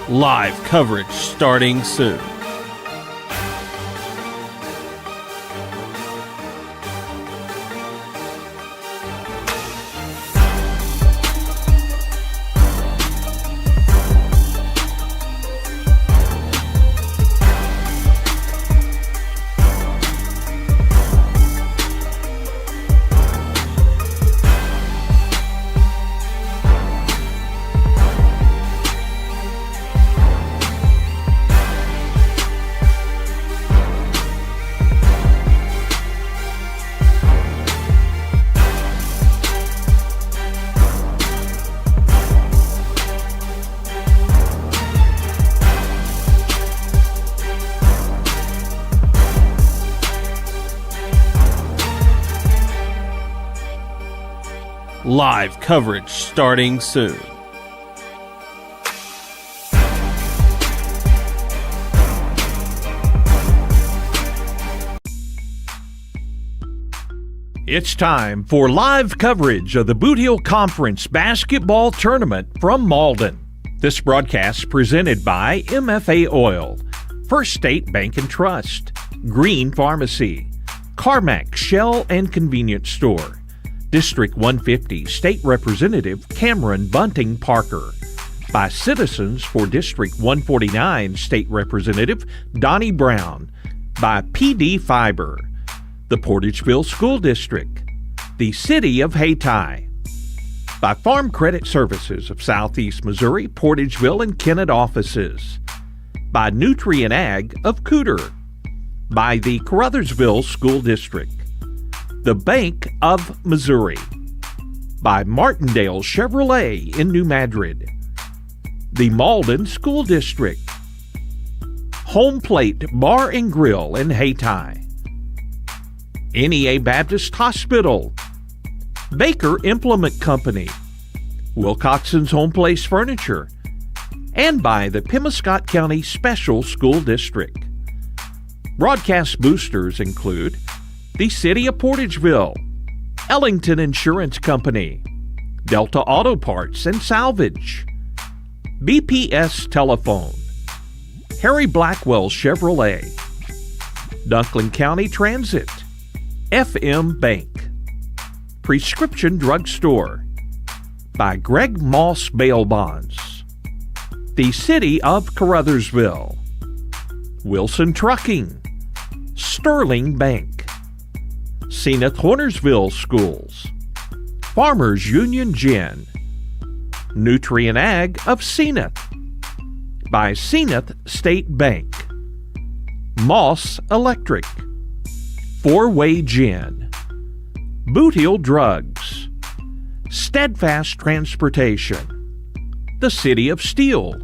Live coverage starting soon. Live coverage starting soon. It's time for live coverage of the Bootheel Conference Basketball Tournament from Malden. This broadcast presented by MFA Oil, First State Bank and Trust, Green Pharmacy, Carmack Shell and Convenience Store, District 150 State Representative Cameron Bunting Parker, by Citizens for District 149 State Representative Donnie Brown, by PD Fiber, the Portageville School District, the City of Hayti, by Farm Credit Services of Southeast Missouri, Portageville and Kennett offices, by Nutrient Ag of Cooter, by the Caruthersville School District, the Bank of Missouri, by Martindale Chevrolet in New Madrid, the Malden School District, Home Plate Bar and Grill in Hayti, NEA Baptist Hospital, Baker Implement Company, Wilcoxon's Home Place Furniture, and by the Pemiscot County Special School District. Broadcast boosters include the City of Portageville, Ellington Insurance Company, Delta Auto Parts and Salvage, BPS Telephone, Harry Blackwell Chevrolet, Dunklin County Transit, FM Bank, Prescription Drug Store, by Greg Moss Bail Bonds, the City of Caruthersville, Wilson Trucking, Sterling Bank, Zenith Hornersville Schools, Farmers Union Gin, Nutrient Ag of Zenith, by Zenith State Bank, Moss Electric, Four-Way Gin, Bootheel Drugs, Steadfast Transportation, the City of Steele,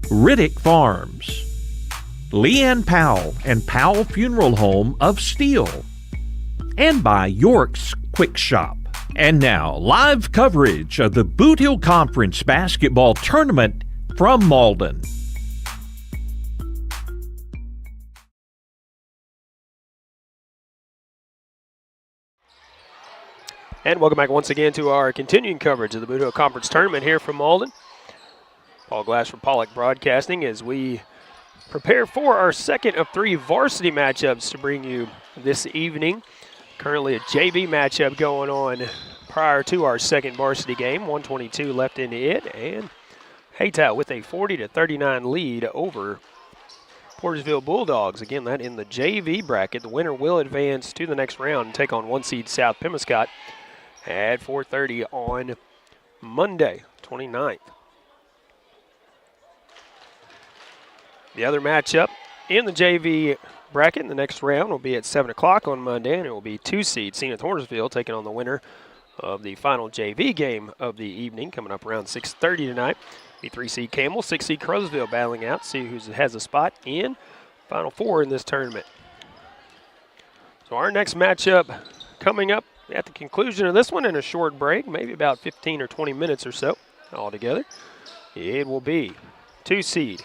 Riddick Farms, Leanne Powell and Powell Funeral Home of Steele, and by York's Quick Shop. And now, live coverage of the Bootheel Conference Basketball Tournament from Malden. And welcome back once again to our continuing coverage of the Bootheel Conference Tournament here from Malden. Paul Glass from Pollock Broadcasting as we prepare for our second of three varsity matchups to bring you this evening. Currently a JV matchup going on prior to our second varsity game. 1:22 left in it, and Hayti with a 40-39 lead over Portageville Bulldogs. Again, that in the JV bracket. The winner will advance to the next round and take on one seed South Pemiscot at 4:30 on Monday, 29th. The other matchup in the JV bracket in the next round will be at 7 o'clock on Monday, and it will be two seed Zenith Hornersville taking on the winner of the final JV game of the evening, coming up around 6:30 tonight. The 3 seed Campbell, 6 seed Caruthersville battling out, see who has a spot in Final Four in this tournament. So our next matchup coming up at the conclusion of this one in a short break, maybe about 15 or 20 minutes or so altogether. It will be 2 seed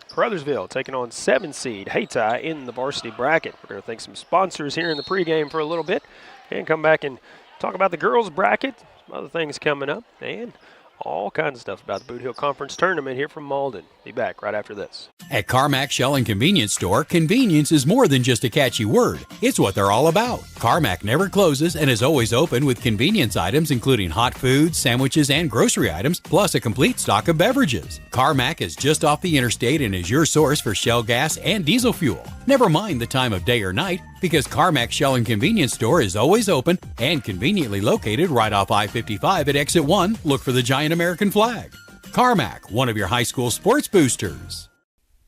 Caruthersville taking on 7 seed Hayti in the varsity bracket. We're going to thank some sponsors here in the pregame for a little bit and come back and talk about the girls bracket, some other things coming up, and all kinds of stuff about the Bootheel Conference Tournament here from Malden. Be back right after this. At Carmack Shell and Convenience Store, convenience is more than just a catchy word. It's what they're all about. Carmack never closes and is always open with convenience items including hot foods, sandwiches, and grocery items, plus a complete stock of beverages. Carmack is just off the interstate and is your source for Shell gas and diesel fuel. Never mind the time of day or night, because Carmack Shell and Convenience Store is always open and conveniently located right off I-55 at Exit 1. Look for the giant American flag. Carmack, one of your high school sports boosters.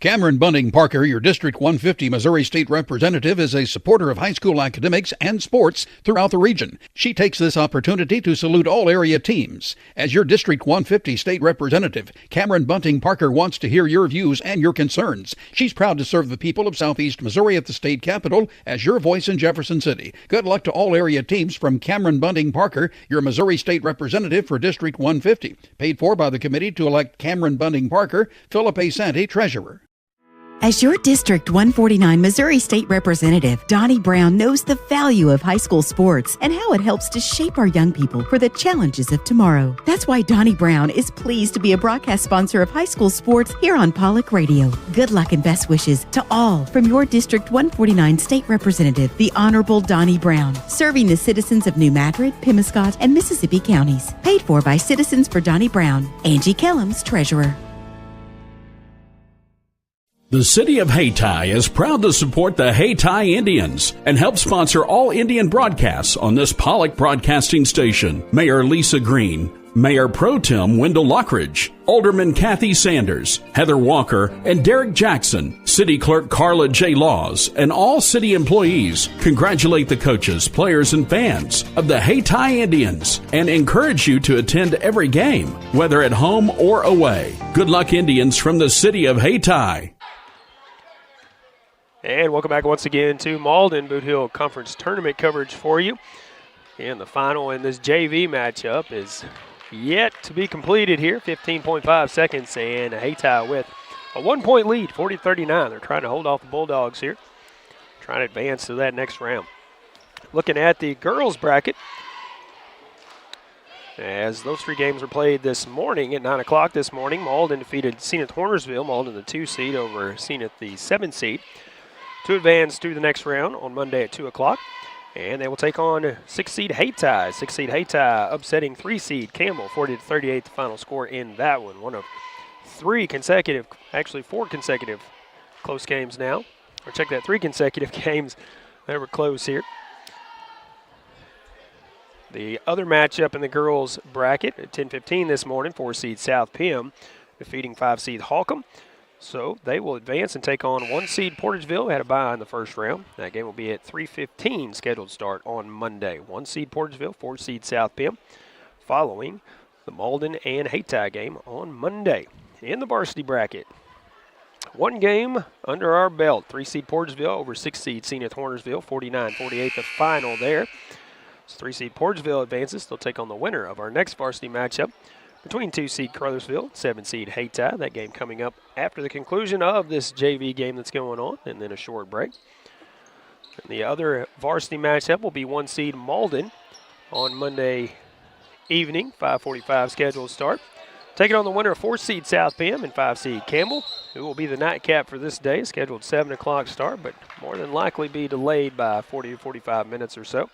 Cameron Bunting Parker, your District 150 Missouri State Representative, is a supporter of high school academics and sports throughout the region. She takes this opportunity to salute all area teams. As your District 150 State Representative, Cameron Bunting Parker wants to hear your views and your concerns. She's proud to serve the people of Southeast Missouri at the state capitol as your voice in Jefferson City. Good luck to all area teams from Cameron Bunting Parker, your Missouri State Representative for District 150. Paid for by the committee to elect Cameron Bunting Parker, Philip A. Santee, Treasurer. As your District 149 Missouri State Representative, Donnie Brown knows the value of high school sports and how it helps to shape our young people for the challenges of tomorrow. That's why Donnie Brown is pleased to be a broadcast sponsor of high school sports here on Pollock Radio. Good luck and best wishes to all from your District 149 State Representative, the Honorable Donnie Brown, serving the citizens of New Madrid, Pemiscot, and Mississippi counties. Paid for by Citizens for Donnie Brown. Angie Kellums, Treasurer. The City of Hayti is proud to support the Hayti Indians and help sponsor all Indian broadcasts on this Pollock broadcasting station. Mayor Lisa Green, Mayor Pro Tem Wendell Lockridge, Alderman Kathy Sanders, Heather Walker, and Derek Jackson, City Clerk Carla J. Laws, and all city employees congratulate the coaches, players, and fans of the Hayti Indians and encourage you to attend every game, whether at home or away. Good luck, Indians, from the City of Hayti. And welcome back once again to Malden Bootheel Conference Tournament coverage for you. And the final in this JV matchup is yet to be completed here. 15.5 seconds, and Hayti with a 1-point lead, 40-39. They're trying to hold off the Bulldogs here, trying to advance to that next round. Looking at the girls bracket, as those three games were played this morning at 9 o'clock this morning, Malden defeated Zenith Hornersville. Malden, the 2 seed, over Zenith, the 7 seed. To advance to the next round on Monday at 2 o'clock. And they will take on 6 seed Hayti. 6 seed Hayti upsetting 3 seed Campbell, 40-38, the final score in that one. One of 4 consecutive close games now. Or check that, 3 consecutive games that were close here. The other matchup in the girls bracket at 10:15 this morning, 4 seed South Pem defeating 5 seed Holcomb. So they will advance and take on 1 seed Portageville, who had a bye in the first round. That game will be at 3:15 scheduled start on Monday. 1 seed Portageville, 4 seed South Pem, following the Malden and Hayti game on Monday. In the varsity bracket, 1 game under our belt. 3 seed Portageville over 6 seed Zenith Hornersville, 49-48 the final there. So 3 seed Portageville advances. They'll take on the winner of our next varsity matchup between 2 seed Crothersville, 7 seed Hayti. That game coming up after the conclusion of this JV game that's going on, and then a short break. And the other varsity matchup will be 1 seed Malden on Monday evening, 5:45 scheduled start. Taking on the winner of 4 seed South Pem and 5 seed Campbell, who will be the nightcap for this day, scheduled 7 o'clock start, but more than likely be delayed by 40 to 45 minutes or so.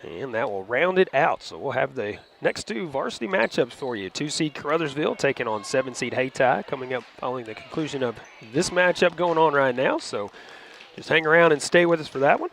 And that will round it out. So we'll have the next 2 varsity matchups for you. 2 seed Crothersville taking on 7 seed Hayti, coming up following the conclusion of this matchup going on right now. So just hang around and stay with us for that one.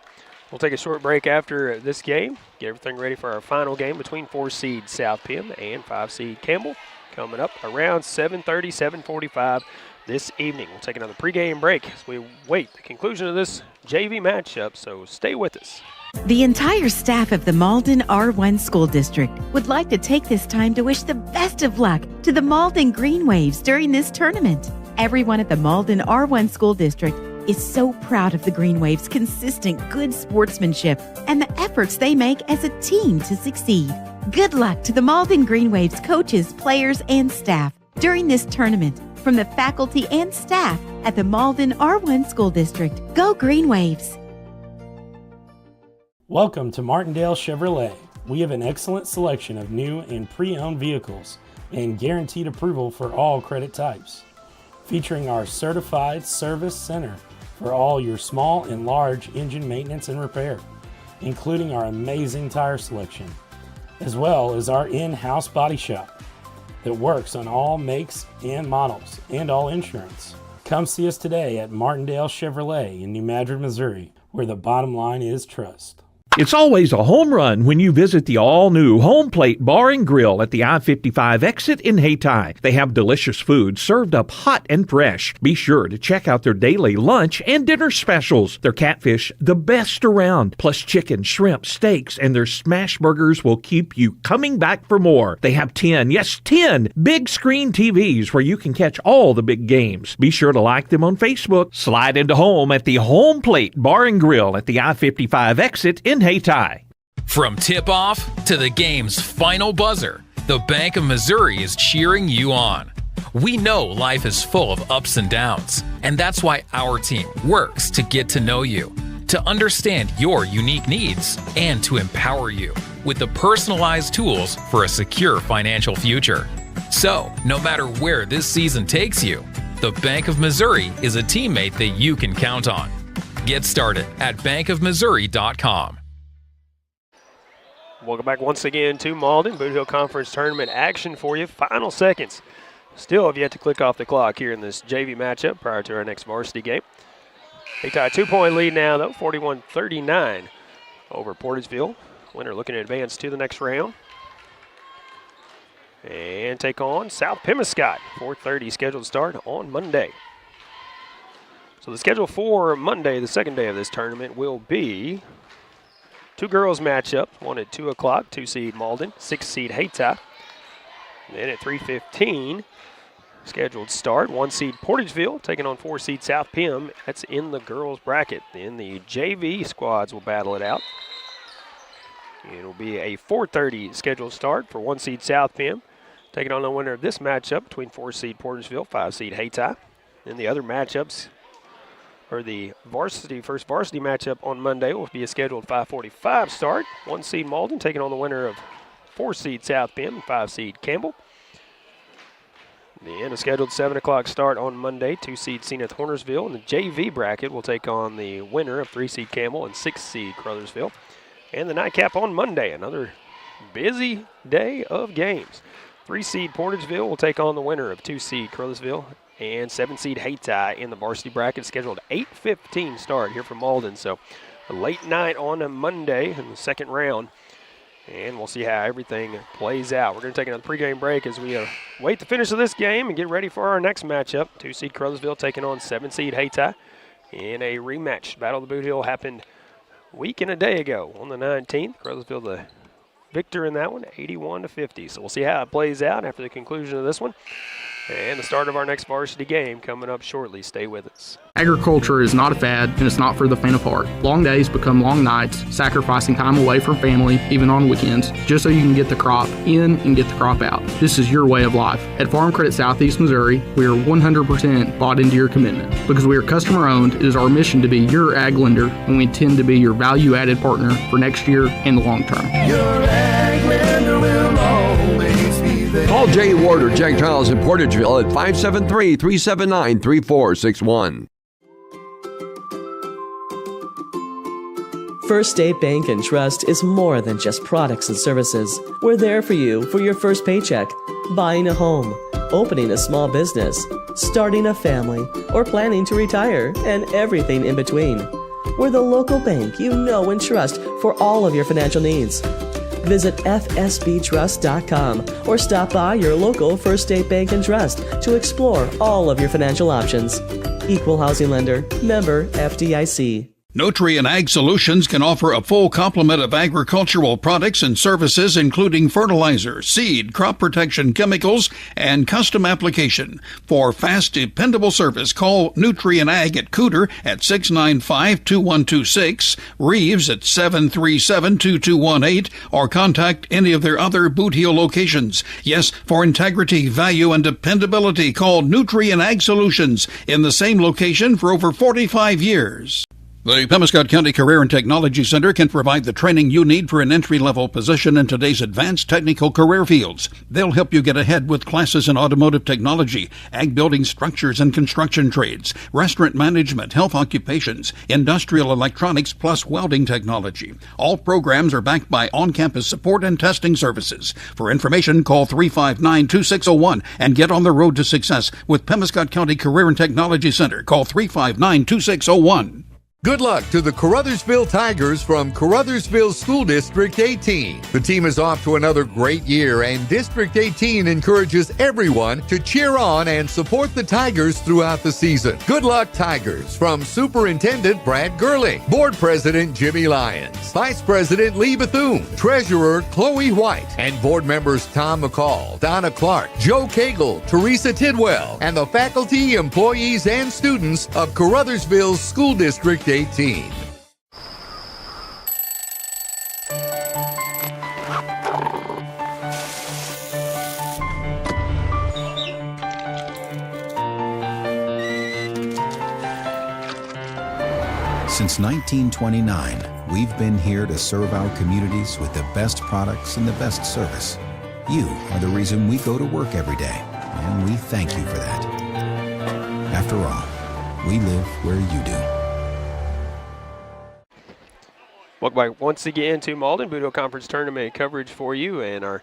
We'll take a short break after this game, get everything ready for our final game between 4 seed South Pem and 5 seed Campbell, coming up around 7:30, 7:45 this evening. We'll take another pregame break as we wait the conclusion of this JV matchup, so stay with us. The entire staff of the Malden R1 School District would like to take this time to wish the best of luck to the Malden Green Waves during this tournament. Everyone at the Malden R1 School District is so proud of the Green Waves' consistent good sportsmanship and the efforts they make as a team to succeed. Good luck to the Malden Green Waves coaches, players, and staff during this tournament from the faculty and staff at the Malden R1 School District. Go Green Waves! Welcome to Martindale Chevrolet. We have an excellent selection of new and pre-owned vehicles. and guaranteed approval for all credit types. Featuring our certified service center for all your small and large engine maintenance and repair, including our amazing tire selection, as well as our in-house body shop that works on all makes and models and all insurance. Come see us today at Martindale Chevrolet in New Madrid, Missouri, where the bottom line is trust. It's always a home run when you visit the all-new Home Plate Bar and Grill at the I-55 exit in Hayti. They have delicious food served up hot and fresh. Be sure to check out their daily lunch and dinner specials. Their catfish, the best around, plus chicken, shrimp, steaks, and their smash burgers will keep you coming back for more. They have 10 big screen TVs where you can catch all the big games. Be sure to like them on Facebook. Slide into home at the Home Plate Bar and Grill at the I-55 exit in Hayti. From tip-off to the game's final buzzer, the Bank of Missouri is cheering you on. We know life is full of ups and downs, and that's why our team works to get to know you, to understand your unique needs, and to empower you with the personalized tools for a secure financial future. So, no matter where this season takes you, the Bank of Missouri is a teammate that you can count on. Get started at bankofmissouri.com. Welcome back once again to Malden. Bootheel Conference Tournament action for you. Final seconds. Still have yet to click off the clock here in this JV matchup prior to our next varsity game. They tie a 2-point lead now, though, 41-39 over Portageville. Winner looking to advance to the next round. And take on South Pemiscot. 4:30 scheduled start on Monday. So the schedule for Monday, the second day of this tournament, will be two girls matchup, one at 2 o'clock, 2-seed Malden, 6-seed Hayti. Then at 3:15, scheduled start, 1-seed Portageville taking on 4-seed South Pem. That's in the girls bracket. Then the JV squads will battle it out. It'll be a 4:30 scheduled start for 1-seed South Pem, taking on the winner of this matchup between 4-seed Portageville, 5-seed Hayti. Then the other matchups, or the first varsity matchup on Monday will be a scheduled 5:45 start. 1-seed Malden taking on the winner of 4-seed South Pem and 5-seed Campbell. The end of scheduled 7 o'clock start on Monday. 2-seed Zenith Hornersville. And the JV bracket will take on the winner of 3-seed Campbell and 6-seed Crothersville. And the nightcap on Monday, another busy day of games. 3-seed Portageville will take on the winner of 2-seed Crothersville and 7-seed Hayti in the varsity bracket. Scheduled 8:15 start here from Malden. So a late night on a Monday in the second round. And we'll see how everything plays out. We're going to take another pregame break as we wait the finish of this game and get ready for our next matchup. 2-seed Crothersville taking on 7-seed Hayti in a rematch. Battle of the Bootheel happened a week and a day ago on the 19th. Crothersville the victor in that one, 81-50. So we'll see how it plays out after the conclusion of this one. And the start of our next varsity game coming up shortly. Stay with us. Agriculture is not a fad, and it's not for the faint of heart. Long days become long nights, sacrificing time away from family, even on weekends, just so you can get the crop in and get the crop out. This is your way of life. At Farm Credit Southeast Missouri, we are 100% bought into your commitment. Because we are customer-owned, it is our mission to be your ag lender, and we intend to be your value-added partner for next year and the long term. Your ag lender will always be there. Call Jay Ward or Jack Giles in Portageville at 573-379-3461. First State Bank and Trust is more than just products and services. We're there for you for your first paycheck, buying a home, opening a small business, starting a family, or planning to retire, and everything in between. We're the local bank you know and trust for all of your financial needs. Visit fsbtrust.com or stop by your local First State Bank and Trust to explore all of your financial options. Equal housing lender, member FDIC. Nutrien Ag Solutions can offer a full complement of agricultural products and services, including fertilizer, seed, crop protection, chemicals, and custom application. For fast, dependable service, call Nutrien Ag at Cooter at 695-2126, Reeves at 737-2218, or contact any of their other Bootheel locations. Yes, for integrity, value, and dependability, call Nutrien Ag Solutions in the same location for over 45 years. The Pemiscot County Career and Technology Center can provide the training you need for an entry-level position in today's advanced technical career fields. They'll help you get ahead with classes in automotive technology, ag building structures and construction trades, restaurant management, health occupations, industrial electronics, plus welding technology. All programs are backed by on-campus support and testing services. For information, call 359-2601 and get on the road to success with Pemiscot County Career and Technology Center. Call 359-2601. Good luck to the Caruthersville Tigers from Caruthersville School District 18. The team is off to another great year, and District 18 encourages everyone to cheer on and support the Tigers throughout the season. Good luck, Tigers, from Superintendent Brad Gurley, Board President Jimmy Lyons, Vice President Lee Bethune, Treasurer Chloe White, and Board members Tom McCall, Donna Clark, Joe Cagle, Teresa Tidwell, and the faculty, employees, and students of Caruthersville School District 18. Since 1929, we've been here to serve our communities with the best products and the best service. You are the reason we go to work every day, and we thank you for that. After all, we live where you do. Welcome back once again to Malden Bootheel Conference Tournament coverage for you, and our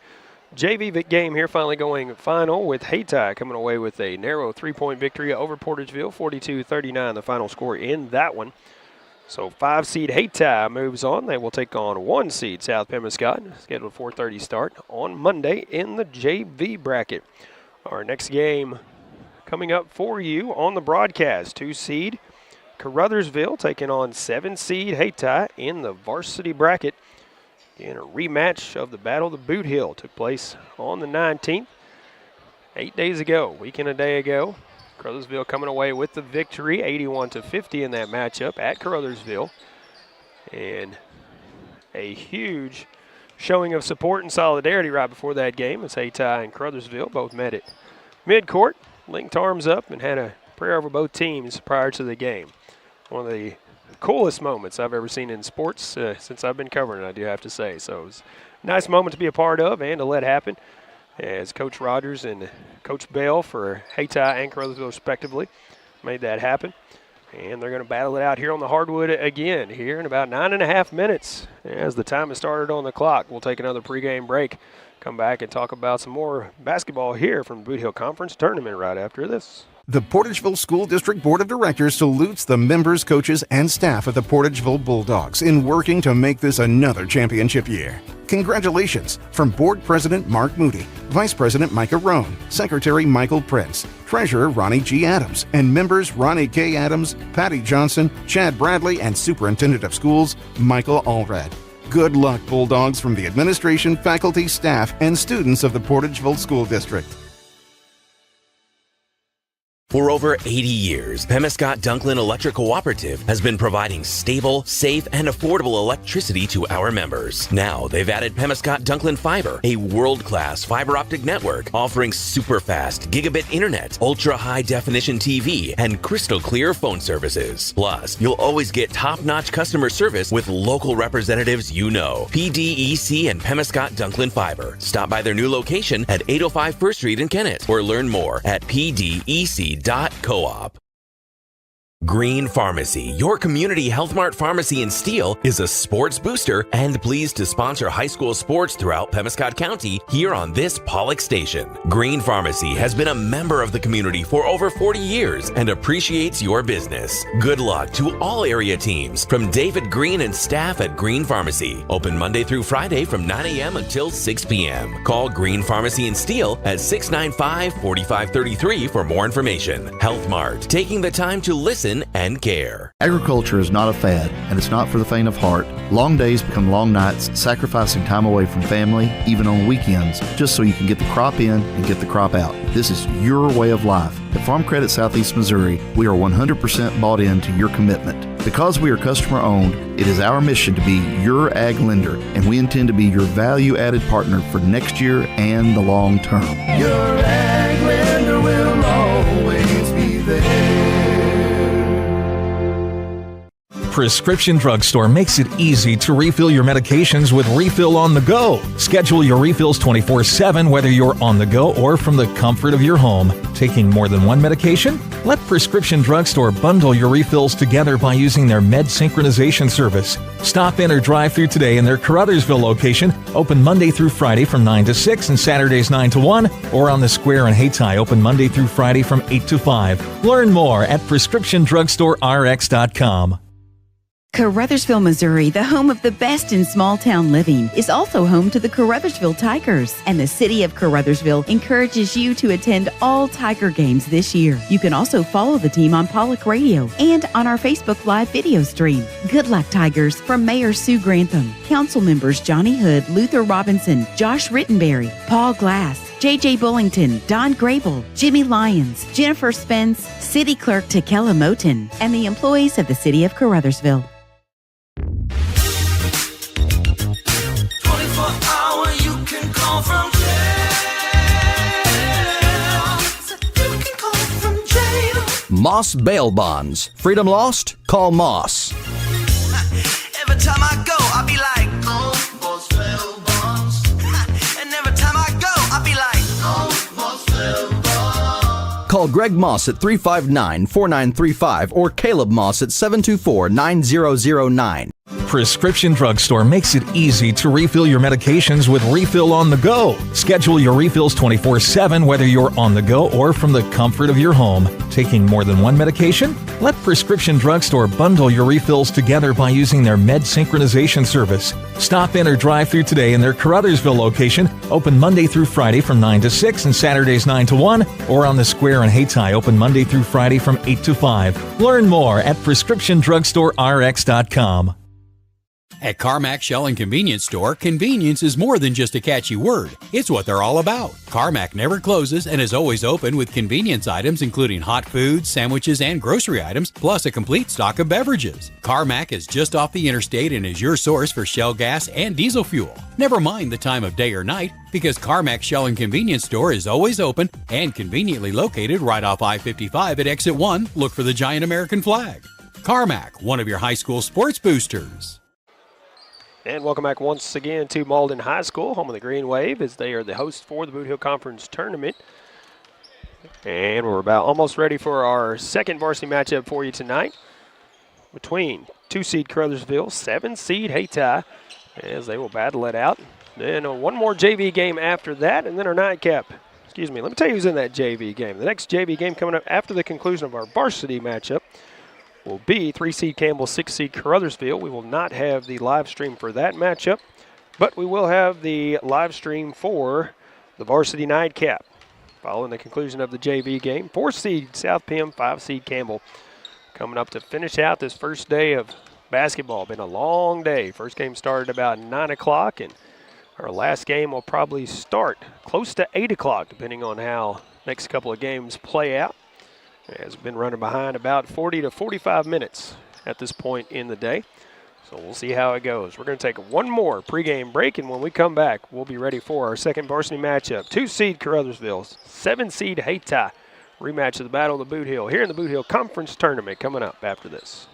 JV game here finally going final with Hayti coming away with a narrow 3-point victory over Portageville, 42-39 the final score in that one. So 5-seed Hayti moves on. They will take on 1-seed South Pemiscot, scheduled 4:30 start on Monday in the JV bracket. Our next game coming up for you on the broadcast, 2-seed Caruthersville taking on 7-seed Hayti in the varsity bracket. In a rematch of the Battle of the Bootheel took place on the 19th, 8 days ago, week and a day ago. Caruthersville coming away with the victory, 81-50 in that matchup at Caruthersville. And a huge showing of support and solidarity right before that game as Hayti and Caruthersville both met at midcourt, linked arms up, and had a prayer over both teams prior to the game. One of the coolest moments I've ever seen in sports since I've been covering it, I do have to say. So it was a nice moment to be a part of and to let happen as Coach Rogers and Coach Bell for Hayti and Caruthersville respectively made that happen. And they're going to battle it out here on the hardwood again here in about 9.5 minutes. As the time has started on the clock, we'll take another pregame break, come back and talk about some more basketball here from the Bootheel Conference Tournament right after this. The Portageville School District Board of Directors salutes the members, coaches, and staff of the Portageville Bulldogs in working to make this another championship year. Congratulations from Board President Mark Moody, Vice President Micah Roan, Secretary Michael Prince, Treasurer Ronnie G. Adams, and members Ronnie K. Adams, Patty Johnson, Chad Bradley, and Superintendent of Schools Michael Allred. Good luck, Bulldogs, from the administration, faculty, staff, and students of the Portageville School District. For over 80 years, Pemiscot Dunklin Electric Cooperative has been providing stable, safe, and affordable electricity to our members. Now, they've added Pemiscot Dunklin Fiber, a world-class fiber optic network offering super-fast gigabit internet, ultra-high-definition TV, and crystal-clear phone services. Plus, you'll always get top-notch customer service with local representatives you know. PDEC and Pemiscot Dunklin Fiber. Stop by their new location at 805 First Street in Kennett or learn more at pdec.coop. Green Pharmacy, your community Health Mart pharmacy in Steele, is a sports booster and pleased to sponsor high school sports throughout Pemiscot County here on this Pollock station. Green Pharmacy has been a member of the community for over 40 years and appreciates your business. Good luck to all area teams from David Green and staff at Green Pharmacy. Open Monday through Friday from 9 a.m. until 6 p.m. Call Green Pharmacy in Steele at 695-4533 for more information. Health Mart, taking the time to listen and care. Agriculture is not a fad, and it's not for the faint of heart. Long days become long nights, sacrificing time away from family, even on weekends, just so you can get the crop in and get the crop out. This is your way of life. At Farm Credit Southeast Missouri, we are 100% bought into your commitment. Because we are customer-owned, it is our mission to be your ag lender, and we intend to be your value-added partner for next year and the long term. Your ag lender will always be there. Prescription Drugstore makes it easy to refill your medications with Refill on the Go. Schedule your refills 24/7 whether you're on the go or from the comfort of your home. Taking more than one medication? Let Prescription Drugstore bundle your refills together by using their med synchronization service. Stop in or drive through today in their Caruthersville location, open Monday through Friday from 9 to 6 and Saturdays 9 to 1, or on the Square in Hayti, open Monday through Friday from 8 to 5. Learn more at PrescriptionDrugstoreRx.com. Caruthersville, Missouri, the home of the best in small town living, is also home to the Caruthersville Tigers. And the city of Caruthersville encourages you to attend all Tiger games this year. You can also follow the team on Pollock Radio and on our Facebook Live video stream. Good luck, Tigers, from Mayor Sue Grantham, Council members Johnny Hood, Luther Robinson, Josh Rittenberry, Paul Glass, J.J. Bullington, Don Grable, Jimmy Lyons, Jennifer Spence, City Clerk Takela Moten, and the employees of the city of Caruthersville. 24-hour you can call from jail. Moss Bail Bonds. Freedom lost? Call Moss. Every time I go, I be like, oh, Moss Bail Bonds. And every time I go, I be like, oh, Moss Bail Bonds. Call Greg Moss at 359-4935 or Caleb Moss at 724-9009. Prescription Drugstore makes it easy to refill your medications with Refill on the Go. Schedule your refills 24/7 whether you're on the go or from the comfort of your home. Taking more than one medication? Let Prescription Drugstore bundle your refills together by using their med synchronization service. Stop in or drive through today in their Caruthersville location, open Monday through Friday from 9 to 6 and Saturdays 9 to 1, or on the Square in Hayti, open Monday through Friday from 8 to 5. Learn more at PrescriptionDrugstoreRx.com. At Carmack Shell and Convenience Store, convenience is more than just a catchy word. It's what they're all about. Carmack never closes and is always open with convenience items including hot foods, sandwiches, and grocery items, plus a complete stock of beverages. Carmack is just off the interstate and is your source for Shell gas and diesel fuel. Never mind the time of day or night, because Carmack Shell and Convenience Store is always open and conveniently located right off I-55 at Exit 1. Look for the giant American flag. Carmack, one of your high school sports boosters. And welcome back once again to Malden High School, home of the Green Wave, as they are the hosts for the Bootheel Conference Tournament. And we're about almost ready for our second varsity matchup for you tonight between 2-seed Caruthersville, 7-seed Hayti, as they will battle it out. Then one more JV game after that, and then our nightcap. Excuse me, let me tell you who's in that JV game. The next JV game coming up after the conclusion of our varsity matchup will be 3-seed Campbell, 6-seed Caruthersville. We will not have the live stream for that matchup, but we will have the live stream for the varsity nightcap following the conclusion of the JV game. 4-seed South Pem, 5-seed Campbell coming up to finish out this first day of basketball. Been a long day. First game started about 9 o'clock, and our last game will probably start close to 8 o'clock, depending on how next couple of games play out. Has been running behind about 40 to 45 minutes at this point in the day. So we'll see how it goes. We're going to take one more pregame break, and when we come back, we'll be ready for our second varsity matchup. 2-seed Caruthersville, 7-seed Hayti. Rematch of the Battle of the Bootheel here in the Bootheel Conference Tournament coming up after this.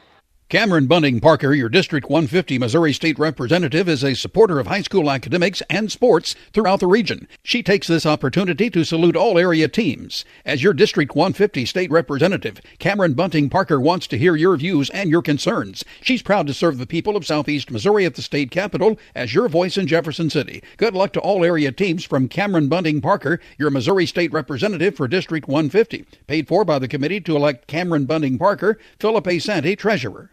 Cameron Bunting Parker, your District 150 Missouri State Representative, is a supporter of high school academics and sports throughout the region. She takes this opportunity to salute all area teams. As your District 150 State Representative, Cameron Bunting Parker wants to hear your views and your concerns. She's proud to serve the people of Southeast Missouri at the state capitol as your voice in Jefferson City. Good luck to all area teams from Cameron Bunting Parker, your Missouri State Representative for District 150. Paid for by the committee to elect Cameron Bunting Parker, Philip A. Santee, Treasurer.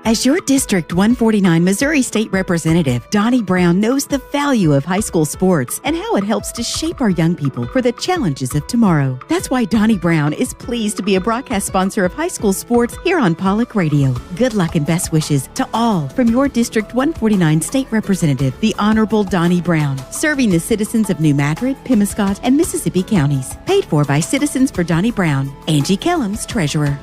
As your District 149 Missouri State Representative, Donnie Brown knows the value of high school sports and how it helps to shape our young people for the challenges of tomorrow. That's why Donnie Brown is pleased to be a broadcast sponsor of high school sports here on Pollock Radio. Good luck and best wishes to all from your District 149 State Representative, the Honorable Donnie Brown, serving the citizens of New Madrid, Pemiscot, and Mississippi counties. Paid for by Citizens for Donnie Brown. Angie Kellums, Treasurer.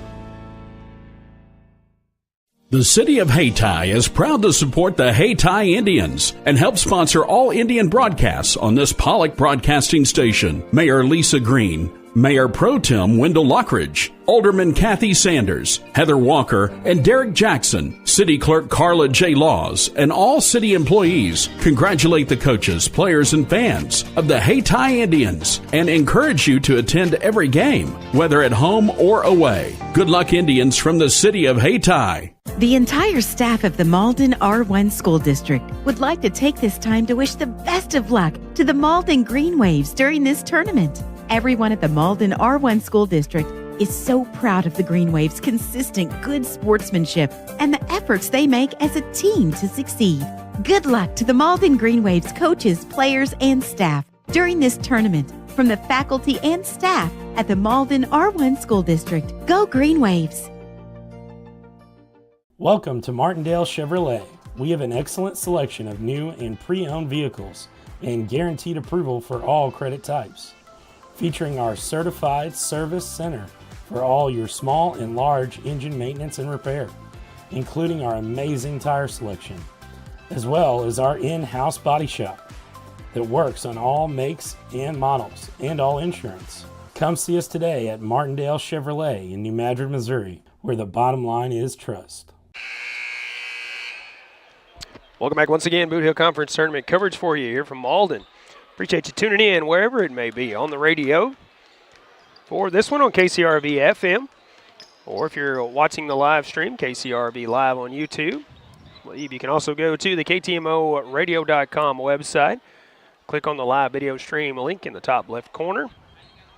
The City of Hayti is proud to support the Hayti Indians and help sponsor all Indian broadcasts on this Pollock broadcasting station. Mayor Lisa Green, Mayor Pro Tem Wendell Lockridge, Alderman Kathy Sanders, Heather Walker, and Derek Jackson, City Clerk Carla J. Laws, and all city employees congratulate the coaches, players, and fans of the Hayti Indians and encourage you to attend every game, whether at home or away. Good luck, Indians, from the city of Hayti. The entire staff of the Malden R1 School District would like to take this time to wish the best of luck to the Malden Green Waves during this tournament. Everyone at the Malden R1 School District is so proud of the Green Waves' consistent good sportsmanship and the efforts they make as a team to succeed. Good luck to the Malden Green Waves coaches, players, and staff during this tournament from the faculty and staff at the Malden R1 School District. Go Green Waves! Welcome to Martindale Chevrolet. We have an excellent selection of new and pre-owned vehicles and guaranteed approval for all credit types. Featuring our certified service center for all your small and large engine maintenance and repair, including our amazing tire selection, as well as our in-house body shop that works on all makes and models and all insurance. Come see us today at Martindale Chevrolet in New Madrid, Missouri, where the bottom line is trust. Welcome back once again, Bootheel Conference Tournament coverage for you here from Malden. Appreciate you tuning in wherever it may be on the radio for this one on KCRV FM, or if you're watching the live stream, KCRV Live on YouTube. You can also go to the KTMOradio.com website, click on the live video stream link in the top left corner.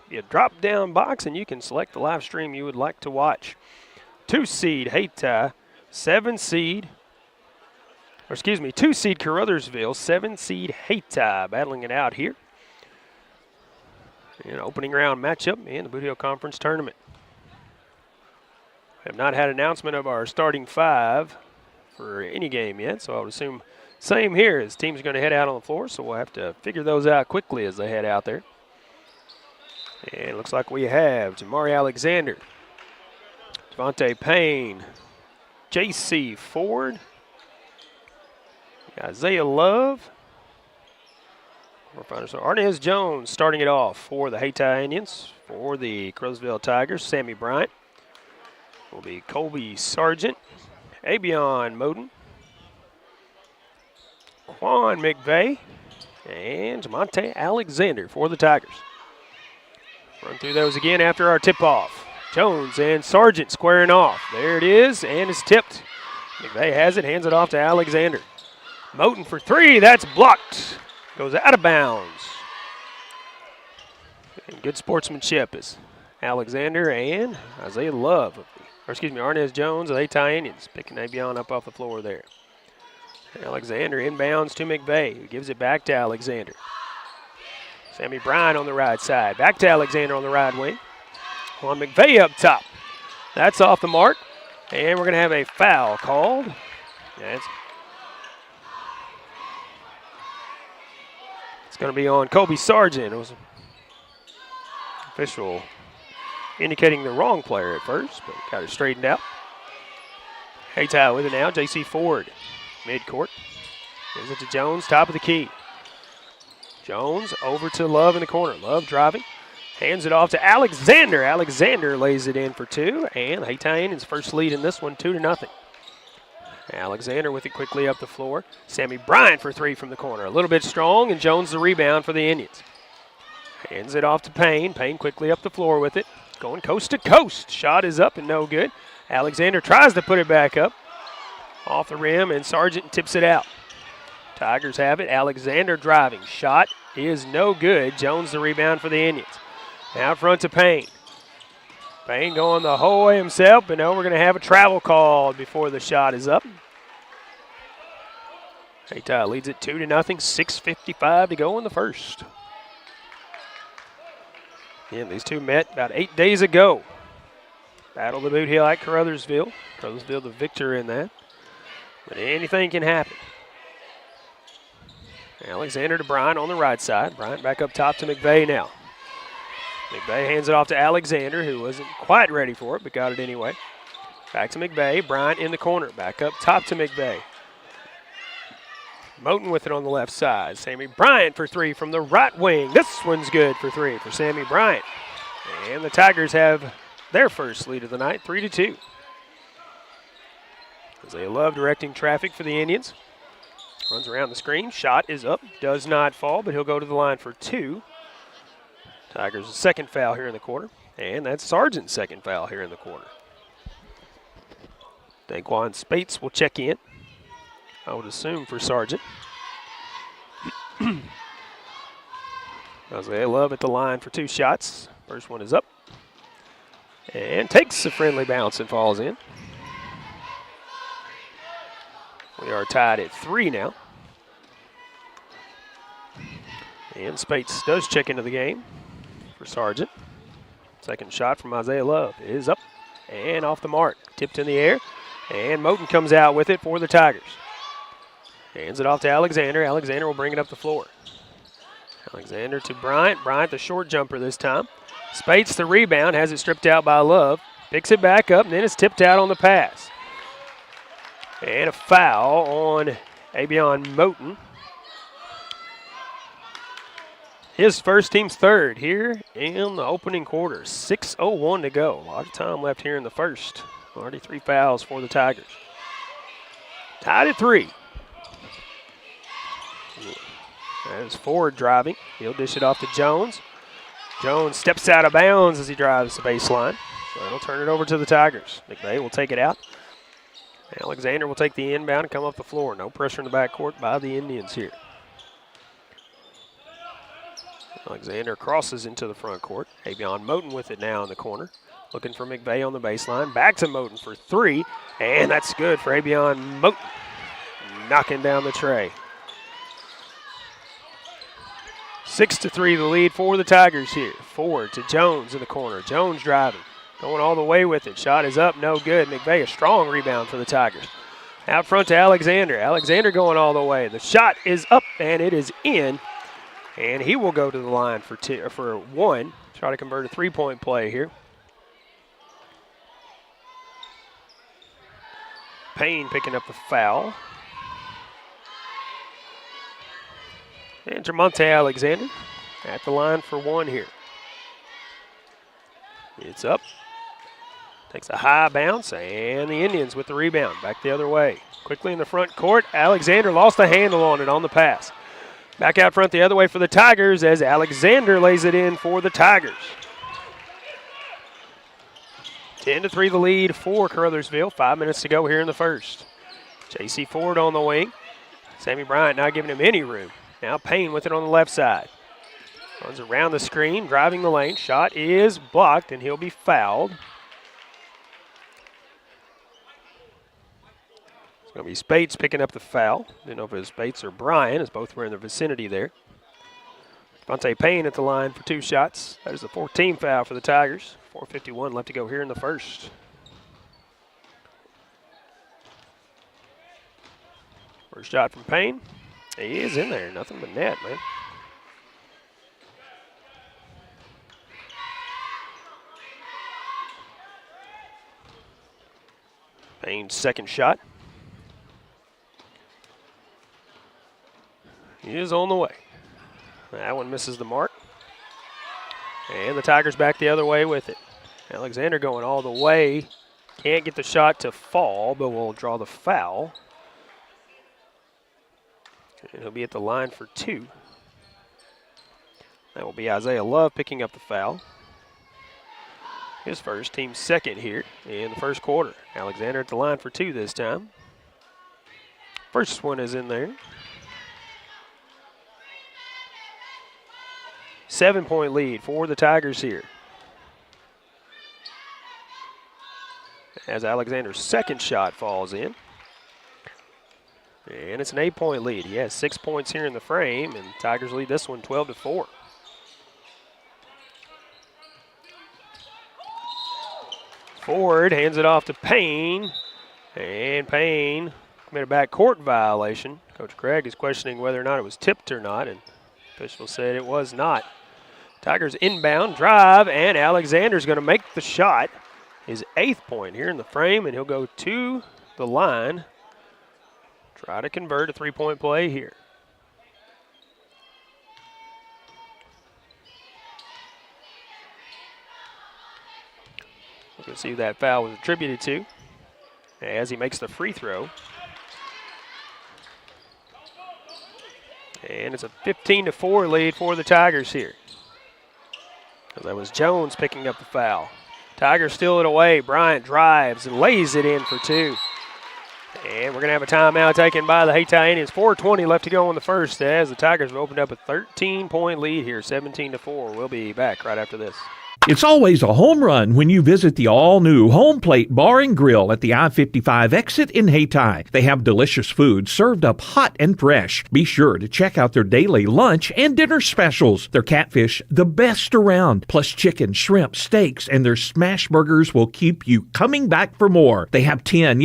You drop down box and you can select the live stream you would like to watch. 2-seed Hayti, 2-seed Caruthersville, 7-seed Hayti battling it out here in an opening round matchup in the Bootheel Conference Tournament. We have not had announcement of our starting five for any game yet, so I would assume same here as teams are going to head out on the floor, so we'll have to figure those out quickly as they head out there. And it looks like we have Jamari Alexander, Devontae Payne, J.C. Ford, Isaiah Love, Arnez Jones starting it off for the Hayti Indians. For the Crowsville Tigers, Sammy Bryant will be Colby Sargent, Abion Moden, Quan McVeigh, and Monte Alexander for the Tigers. Run through those again after our tip-off. Jones and Sargent squaring off. There it is, and it's tipped. McVeigh has it, hands it off to Alexander. Moten for three, that's blocked. Goes out of bounds. And good sportsmanship is Alexander and Isaiah Love, Arnez Jones of the Hayti Indians, picking Abion up off the floor there. Alexander inbounds to McVeigh, who gives it back to Alexander. Sammy Bryant on the right side, back to Alexander on the right wing. On McVeigh up top. That's off the mark, and we're going to have a foul called. It's going to be on Colby Sargent. It was an official indicating the wrong player at first, but got it straightened out. Hayti with it now. J.C. Ford, midcourt. Gives it to Jones, top of the key. Jones over to Love in the corner. Love driving. Hands it off to Alexander. Alexander lays it in for two, and Hayti Indians first lead in this one, 2-0. Alexander with it quickly up the floor. Sammy Bryant for three from the corner. A little bit strong, and Jones the rebound for the Indians. Hands it off to Payne. Payne quickly up the floor with it. Going coast to coast. Shot is up and no good. Alexander tries to put it back up. Off the rim, and Sargent tips it out. Tigers have it. Alexander driving. Shot is no good. Jones the rebound for the Indians. Out front to Payne. Payne going the whole way himself, but no, we're going to have a travel called before the shot is up. Hayti leads it 2-0, 6:55 to go in the first. Again, these two met about 8 days ago. Battle the Bootheel at Caruthersville. Caruthersville the victor in that. But anything can happen. Alexander to Bryant on the right side. Bryant back up top to McVeigh now. McVeigh hands it off to Alexander, who wasn't quite ready for it, but got it anyway. Back to McVeigh. Bryant in the corner. Back up top to McVeigh. Moten with it on the left side. Sammy Bryant for three from the right wing. This one's good for three for Sammy Bryant. And the Tigers have their first lead of the night, 3-2. As they love directing traffic for the Indians. Runs around the screen. Shot is up. Does not fall, but he'll go to the line for 2. Tigers' second foul here in the quarter. And that's Sargent's second foul here in the quarter. Daquan Spates will check in, I would assume, for Sargent. Isaiah Love at the line for 2 shots. First one is up. And takes a friendly bounce and falls in. We are tied at 3 now. And Spates does check into the game for Sargent. Second shot from Isaiah Love is up and off the mark. Tipped in the air. And Moten comes out with it for the Tigers. Hands it off to Alexander. Alexander will bring it up the floor. Alexander to Bryant. Bryant, the short jumper this time. Spates the rebound, has it stripped out by Love. Picks it back up, and then it's tipped out on the pass. And a foul on Abion Moten. His first, team's third here in the opening quarter. 6:01 to go. A lot of time left here in the first. Already 3 fouls for the Tigers. Tied at 3. That is Ford driving. He'll dish it off to Jones. Jones steps out of bounds as he drives the baseline. So he'll turn it over to the Tigers. McVay will take it out. Alexander will take the inbound and come up the floor. No pressure in the backcourt by the Indians here. Alexander crosses into the front court. Abion Moten with it now in the corner. Looking for McVay on the baseline. Back to Moten for 3. And that's good for Abion Moten. Knocking down the tray. 6-3 the lead for the Tigers here. Forward to Jones in the corner. Jones driving. Going all the way with it. Shot is up. No good. McVay, a strong rebound for the Tigers. Out front to Alexander. Alexander going all the way. The shot is up and it is in. And he will go to the line for 1. Try to convert a 3-point play here. Payne picking up the foul. And Tremonte Alexander at the line for 1 here. It's up. Takes a high bounce, and the Indians with the rebound. Back the other way. Quickly in the front court. Alexander lost the handle on it on the pass. Back out front the other way for the Tigers as Alexander lays it in for the Tigers. 10-3 the lead for Caruthersville. 5 minutes to go here in the first. J.C. Ford on the wing. Sammy Bryant not giving him any room. Now Payne with it on the left side. Runs around the screen, driving the lane. Shot is blocked, and he'll be fouled. It's going to be Spates picking up the foul. Didn't know if it was Spates or Bryan, as both were in the vicinity there. Devontae Payne at the line for 2 shots. That is the 14th foul for the Tigers. 4:51 left to go here in the first. First shot from Payne. He is in there. Nothing but net, man. Payne's second shot. He is on the way. That one misses the mark. And the Tigers back the other way with it. Alexander going all the way. Can't get the shot to fall, but will draw the foul. And he'll be at the line for 2. That will be Isaiah Love picking up the foul. His first, team second here in the first quarter. Alexander at the line for 2 this time. First one is in there. 7-point lead for the Tigers here. As Alexander's second shot falls in. And it's an 8-point lead. He has 6 points here in the frame, and Tigers lead this one 12-4. Ford hands it off to Payne, and Payne committed a backcourt violation. Coach Craig is questioning whether or not it was tipped or not, and officials said it was not. Tigers inbound, drive, and Alexander's going to make the shot. His 8th point here in the frame, and he'll go to the line. Try to convert a 3-point play here. We'll see who that foul was attributed to as he makes the free throw. And it's a 15-4 lead for the Tigers here. That was Jones picking up the foul. Tigers steal it away. Bryant drives and lays it in for two. And we're going to have a timeout taken by the Hayti Indians. 4:20 left to go in the first as the Tigers have opened up a 13-point lead here, 17-4. We'll be back right after this. It's always a home run when you visit the all-new Home Plate Bar and Grill at the I-55 exit in Hayti. They have delicious food served up hot and fresh. Be sure to check out their daily lunch and dinner specials. Their catfish, the best around, plus chicken, shrimp, steaks, and their smash burgers will keep you coming back for more. They have 10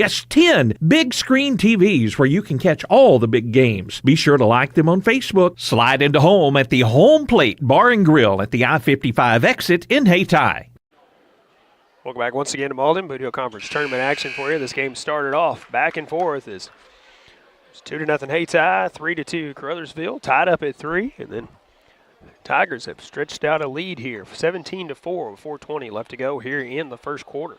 big screen TVs where you can catch all the big games. Be sure to like them on Facebook. Slide into home at the Home Plate Bar and Grill at the I-55 exit in Hayti. Welcome back once again to Malden. Bootheel Conference Tournament action for you. This game started off back and forth. It's 2-0 Hayti, 3-2 Caruthersville, tied up at 3, and then Tigers have stretched out a lead here, 17-4 with 4:20 left to go here in the first quarter.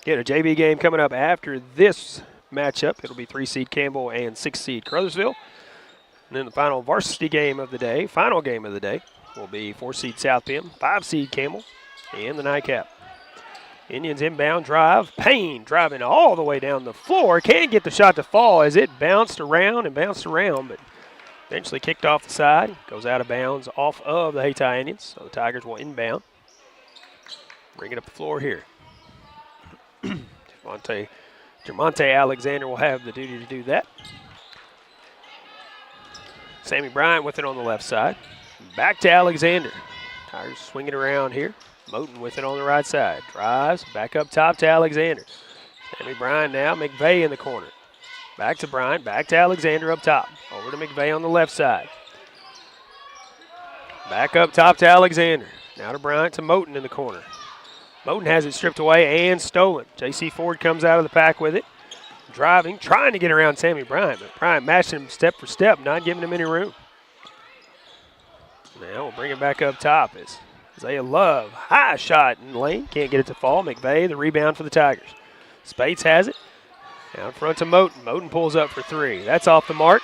Get a JV game coming up after this matchup. It'll be 3-seed Campbell and 6-seed Caruthersville. And then the final varsity game of the day, will be 4-seed South Pem, 5-seed Campbell, and the nightcap. Indians inbound drive. Payne driving all the way down the floor. Can't get the shot to fall as it bounced around, but eventually kicked off the side. Goes out of bounds off of the Hayti Indians. So the Tigers will inbound. Bring it up the floor here. Jermonte Alexander will have the duty to do that. Sammy Bryant with it on the left side. Back to Alexander. Tigers swinging around here. Moten with it on the right side. Drives back up top to Alexander. Sammy Bryant now. McVeigh in the corner. Back to Bryant. Back to Alexander up top. Over to McVeigh on the left side. Back up top to Alexander. Now to Bryant to Moten in the corner. Moten has it stripped away and stolen. J.C. Ford comes out of the pack with it. Driving, trying to get around Sammy Bryant, but Bryant matching him step for step, not giving him any room. Now we'll bring it back up top. It's Isaiah Love, high shot in the lane, can't get it to fall. McVeigh, the rebound for the Tigers. Spates has it, down front to Moten. Moten pulls up for 3. That's off the mark.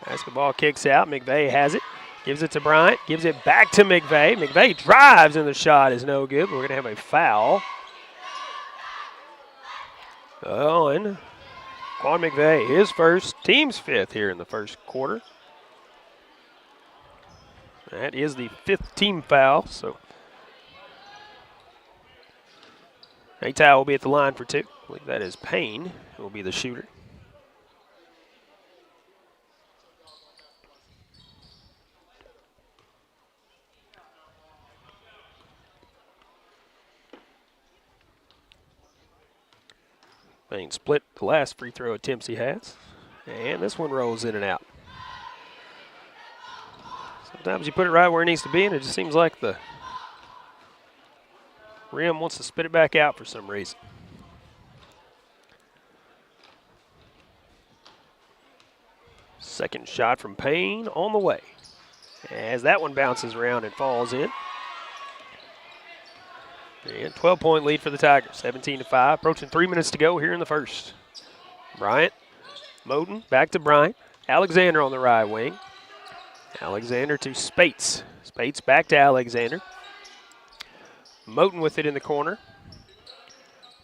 Basketball kicks out, McVeigh has it. Gives it to Bryant, gives it back to McVeigh. McVeigh drives and the shot is no good, but we're going to have a foul. And Quan McVeigh, his first, team's 5th here in the first quarter. That is the 5th team foul, so Hayti will be at the line for 2. I believe that is Payne who will be the shooter. Payne split the last free throw attempts he has. And this one rolls in and out. Sometimes you put it right where it needs to be, and it just seems like the rim wants to spit it back out for some reason. Second shot from Payne on the way. As that one bounces around and falls in. And 12-point lead for the Tigers, 17-5. Approaching 3 minutes to go here in the first. Bryant, Moten, back to Bryant. Alexander on the right wing. Alexander to Spates. Spates back to Alexander. Moten with it in the corner.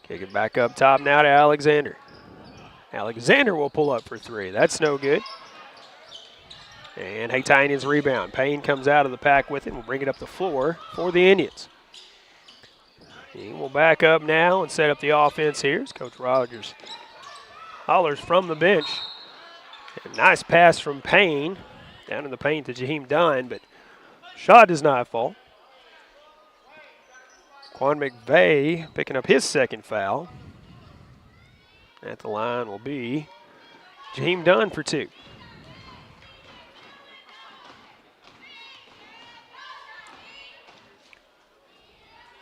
Kick it back up top now to Alexander. Alexander will pull up for 3. That's no good. And Hayti Indians rebound. Payne comes out of the pack with it. We'll bring it up the floor for the Indians. He will back up now and set up the offense here as Coach Rogers hollers from the bench. A nice pass from Payne down in the paint to Jaheim Dunn, but shot does not fall. Quan McVeigh picking up his second foul. At the line will be Jaheim Dunn for 2.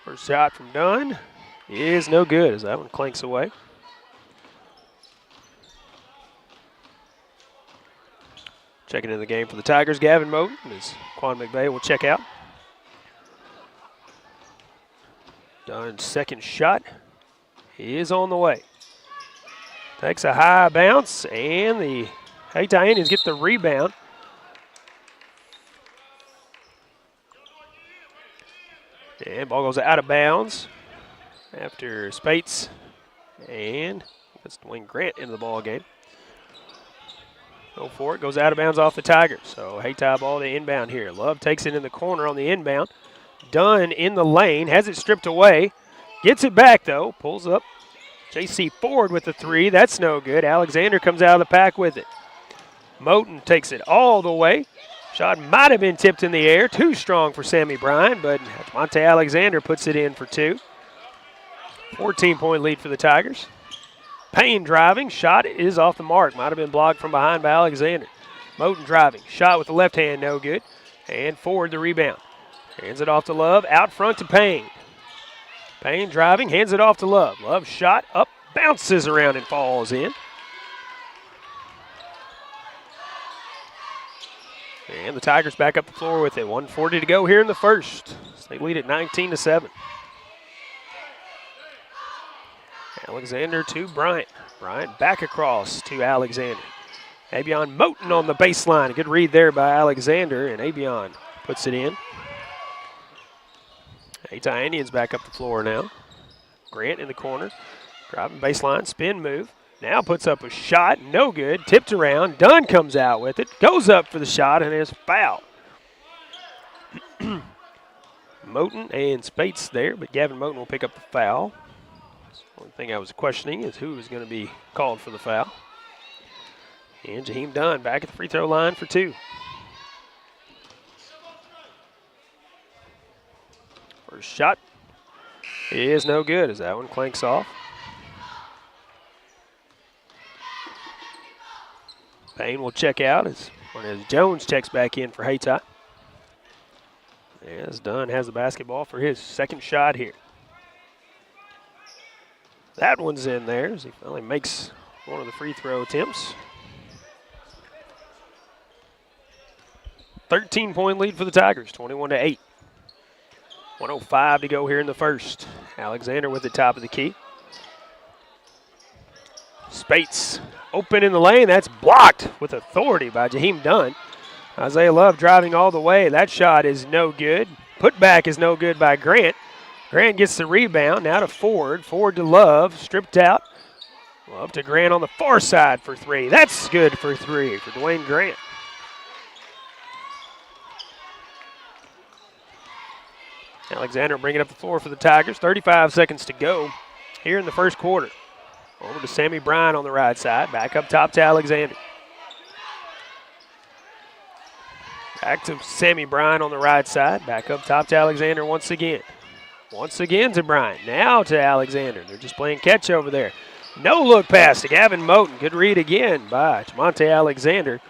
First shot from Dunn is no good as that one clanks away. Checking in the game for the Tigers, Gavin Moten, as Quan McVeigh will check out. Dunn's second shot is on the way. Takes a high bounce, and the Hayti Indians get the rebound. And ball goes out of bounds after Spates and that's Dwayne Grant into the ball game. Go for it, goes out of bounds off the Tigers. So Hayti ball to inbound here. Love takes it in the corner on the inbound. Dunn in the lane, has it stripped away. Gets it back though, pulls up. J.C. Ford with the three, that's no good. Alexander comes out of the pack with it. Moten takes it all the way. Shot might have been tipped in the air. Too strong for Sammy Bryan, but Monte Alexander puts it in for two. 14-point lead for the Tigers. Payne driving. Shot is off the mark. Might have been blocked from behind by Alexander. Moten driving. Shot with the left hand, no good. And Ford the rebound. Hands it off to Love. Out front to Payne. Payne driving. Hands it off to Love. Love shot up. Bounces around and falls in. And the Tigers back up the floor with it. 1:40 to go here in the first. They lead at 19-7. Alexander to Bryant. Bryant back across to Alexander. Abion Moten on the baseline. Good read there by Alexander, and Abion puts it in. Hayti Indians back up the floor now. Grant in the corner. Driving baseline, spin move. Now puts up a shot, no good, tipped around. Dunn comes out with it, goes up for the shot, and is fouled. Moten and Spates there, but Gavin Moten will pick up the foul. The only thing I was questioning is who is going to be called for the foul. And Jaheim Dunn back at the free throw line for two. First shot is no good as that one clanks off. Payne will check out as Jones checks back in for Hayti. As Dunn has the basketball for his second shot here. That one's in there as he finally makes one of the free throw attempts. 13-point lead for the Tigers, 21-8. 1:05 to go here in the first. Alexander with the top of the key. Spates open in the lane. That's blocked with authority by Jaheim Dunn. Isaiah Love driving all the way. That shot is no good. Put back is no good by Grant. Grant gets the rebound. Now to Ford. Ford to Love. Stripped out. Love to Grant on the far side for three. That's good for three for Dwayne Grant. Alexander bringing up the floor for the Tigers. 35 seconds to go here in the first quarter. Over to Sammy Bryan on the right side. Back up top to Alexander. Back to Sammy Bryan on the right side. Back up top to Alexander once again. Once again to Bryan. Now to Alexander. They're just playing catch over there. No look pass to Gavin Moten. Good read again by Monte Alexander.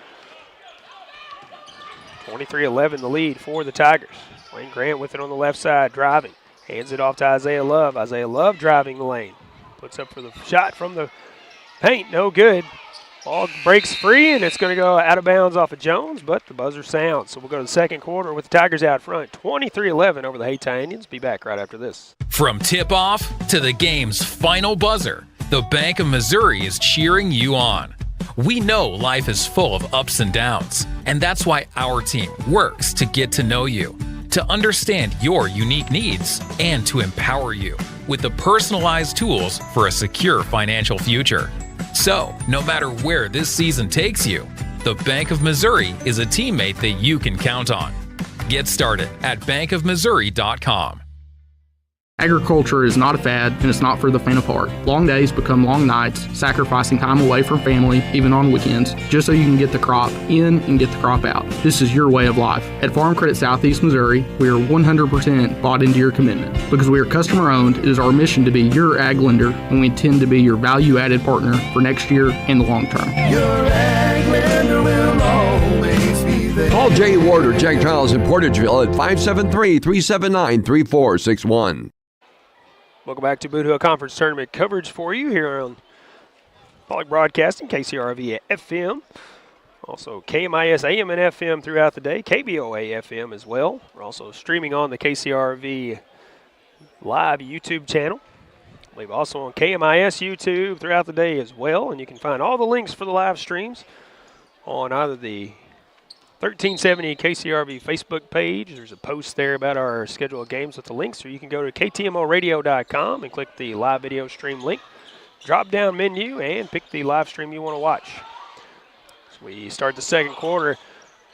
23-11 the lead for the Tigers. Wayne Grant with it on the left side, driving. Hands it off to Isaiah Love. Isaiah Love driving the lane. Puts up for the shot from the paint. No good. Ball breaks free, and it's going to go out of bounds off of Jones, but the buzzer sounds. So we'll go to the second quarter with the Tigers out front. 23-11 over the Hayti Indians. Be back right after this. From tip-off to the game's final buzzer, the Bank of Missouri is cheering you on. We know life is full of ups and downs, and that's why our team works to get to know you, to understand your unique needs, and to empower you with the personalized tools for a secure financial future. So, no matter where this season takes you, the Bank of Missouri is a teammate that you can count on. Get started at bankofmissouri.com. Agriculture is not a fad, and it's not for the faint of heart. Long days become long nights, sacrificing time away from family, even on weekends, just so you can get the crop in and get the crop out. This is your way of life. At Farm Credit Southeast Missouri, we are 100% bought into your commitment. Because we are customer-owned, it is our mission to be your ag lender, and we intend to be your value-added partner for next year and the long term. Your ag lender will always be there. Call Jay Ward or Jack Giles in Portageville at 573-379-3461. Welcome back to Bootheel Conference Tournament coverage for you here on Public Broadcasting, KCRV FM. Also KMIS AM and FM throughout the day, KBOA FM as well. We're also streaming on the KCRV live YouTube channel. I believe also on KMIS YouTube throughout the day as well. And you can find all the links for the live streams on either the 1370 KCRV Facebook page. There's a post there about our schedule of games with the links, or you can go to ktmoradio.com and click the live video stream link. Drop down menu and pick the live stream you want to watch. So we start the second quarter.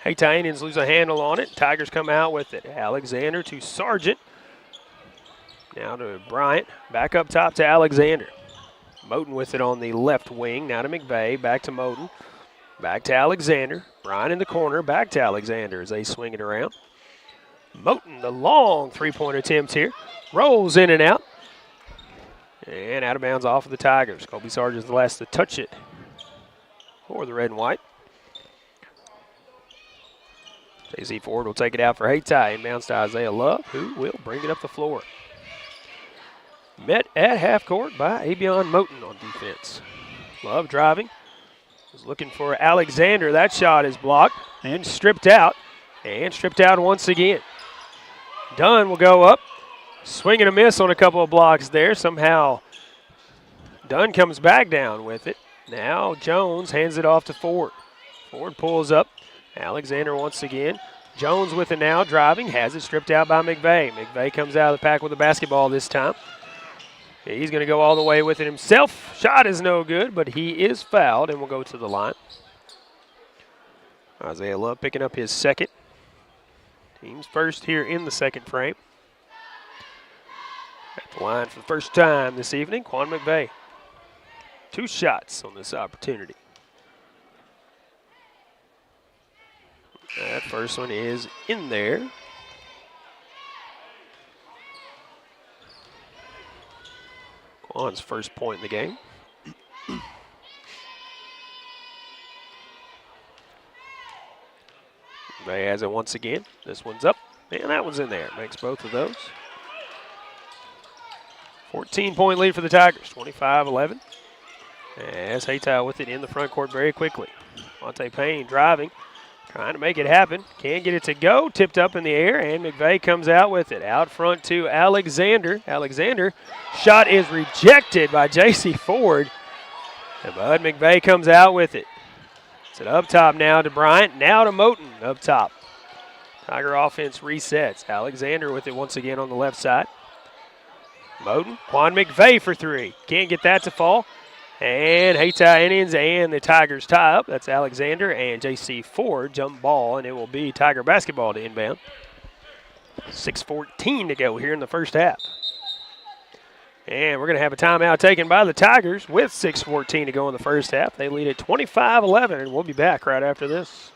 Hayti Indians lose a handle on it. Tigers come out with it. Alexander to Sargent. Now to Bryant. Back up top to Alexander. Moten with it on the left wing. Now to McVeigh. Back to Moten. Back to Alexander. Bryant in the corner. Back to Alexander as they swing it around. Moten, the long three-point attempt here. Rolls in and out. And out of bounds off of the Tigers. Colby Sargent's the last to touch it for the red and white. J.C. Ford will take it out for Hayti. Inbounds to Isaiah Love, who will bring it up the floor. Met at half court by Abion Moten on defense. Love driving. Was looking for Alexander. That shot is blocked and stripped out. And stripped out once again. Dunn will go up. Swing and a miss on a couple of blocks there. Somehow Dunn comes back down with it. Now Jones hands it off to Ford. Ford pulls up. Alexander once again. Jones with it now, driving. Has it stripped out by McVeigh. McVeigh comes out of the pack with the basketball this time. He's going to go all the way with it himself. Shot is no good, but he is fouled and will go to the line. Isaiah Love picking up his second. Team's first here in the second frame. At the line for the first time this evening, Quan McVeigh. 2 shots on this opportunity. That first one is in there. Quan's first point in the game. They has it once again. This one's up, and that one's in there. Makes both of those. 14-point lead for the Tigers, 25-11. As Hayti with it in the front court very quickly. Monte Payne driving, trying to make it happen. Can't get it to go. Tipped up in the air, and McVeigh comes out with it. Out front to Alexander. Alexander, shot is rejected by J.C. Ford. And Bud McVeigh comes out with it. It's it up top now to Bryant. Now to Moten up top. Tiger offense resets. Alexander with it once again on the left side. Moten, Quan McVeigh for 3. Can't get that to fall. And Hayti Indians and the Tigers tie up. That's Alexander and J.C. Ford jump ball, and it will be Tiger basketball to inbound. 6:14 to go here in the first half. And we're going to have a timeout taken by the Tigers with 6:14 to go in the first half. They lead at 25-11, and we'll be back right after this.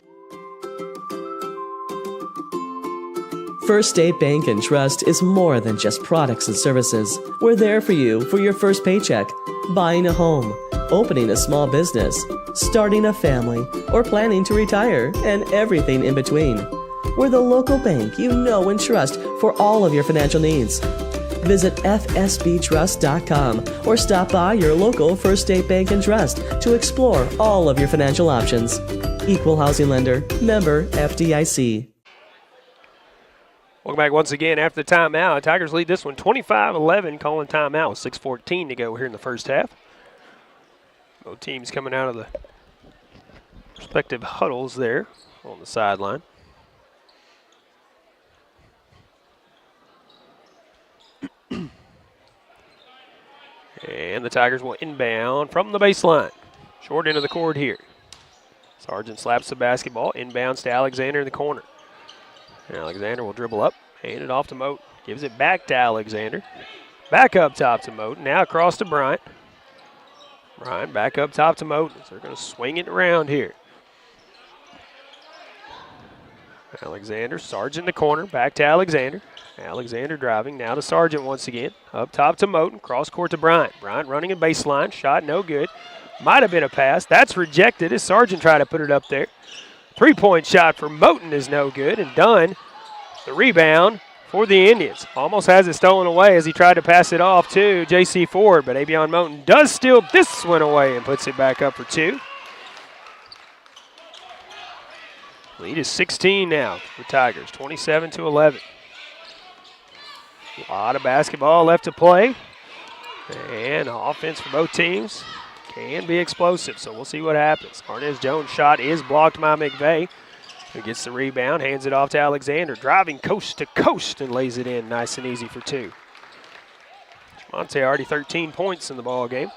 First State Bank and Trust is more than just products and services. We're there for you for your first paycheck, buying a home, opening a small business, starting a family, or planning to retire, and everything in between. We're the local bank you know and trust for all of your financial needs. Visit fsbtrust.com or stop by your local First State Bank and Trust to explore all of your financial options. Equal housing lender, member FDIC. Welcome back once again after the timeout. Tigers lead this one 25-11, calling timeout with 6:14 to go here in the first half. Both teams coming out of the respective huddles there on the sideline. And the Tigers will inbound from the baseline. Short end of the court here. Sargent slaps the basketball, inbounds to Alexander in the corner. Alexander will dribble up, hand it off to Moten. Gives it back to Alexander. Back up top to Moten. Now across to Bryant. Bryant back up top to Moten. So they're going to swing it around here. Alexander, Sargent in the corner. Back to Alexander. Alexander driving. Now to Sargent once again. Up top to Moten. Cross court to Bryant. Bryant running a baseline. Shot no good. Might have been a pass. That's rejected as Sargent tried to put it up there. 3-point shot for Moten is no good, and Dunn, the rebound for the Indians. Almost has it stolen away as he tried to pass it off to J.C. Ford, but Abion Moten does steal this one away and puts it back up for 2. Lead is 16 now for Tigers, 27-11. A lot of basketball left to play. And offense for both teams can be explosive, so we'll see what happens. Arnez Jones' shot is blocked by McVeigh, who gets the rebound, hands it off to Alexander, driving coast to coast and lays it in nice and easy for two. Monte already 13 points in the ball game.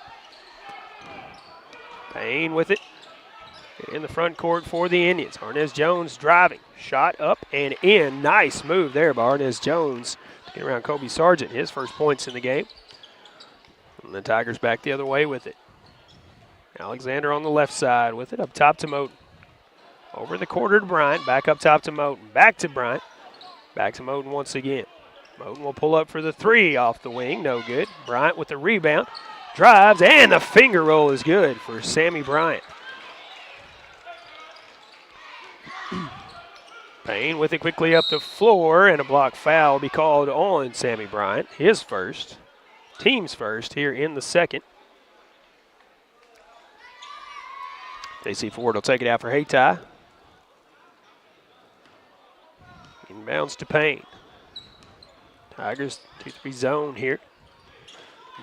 Payne with it in the front court for the Indians. Arnez Jones driving, shot up and in. Nice move there by Arnez Jones to get around Kobe Sargent, his first points in the game. And the Tigers back the other way with it. Alexander on the left side with it, up top to Moten. Over the quarter to Bryant, back up top to Moten. Back to Bryant, back to Moten once again. Moten will pull up for the three off the wing, no good. Bryant with the rebound, drives, and the finger roll is good for Sammy Bryant. Payne with it quickly up the floor, and a block foul will be called on Sammy Bryant, his first, team's first here in the second. JC Ford will take it out for Hayti. Inbounds to Payne. Tigers 2-3 zone here.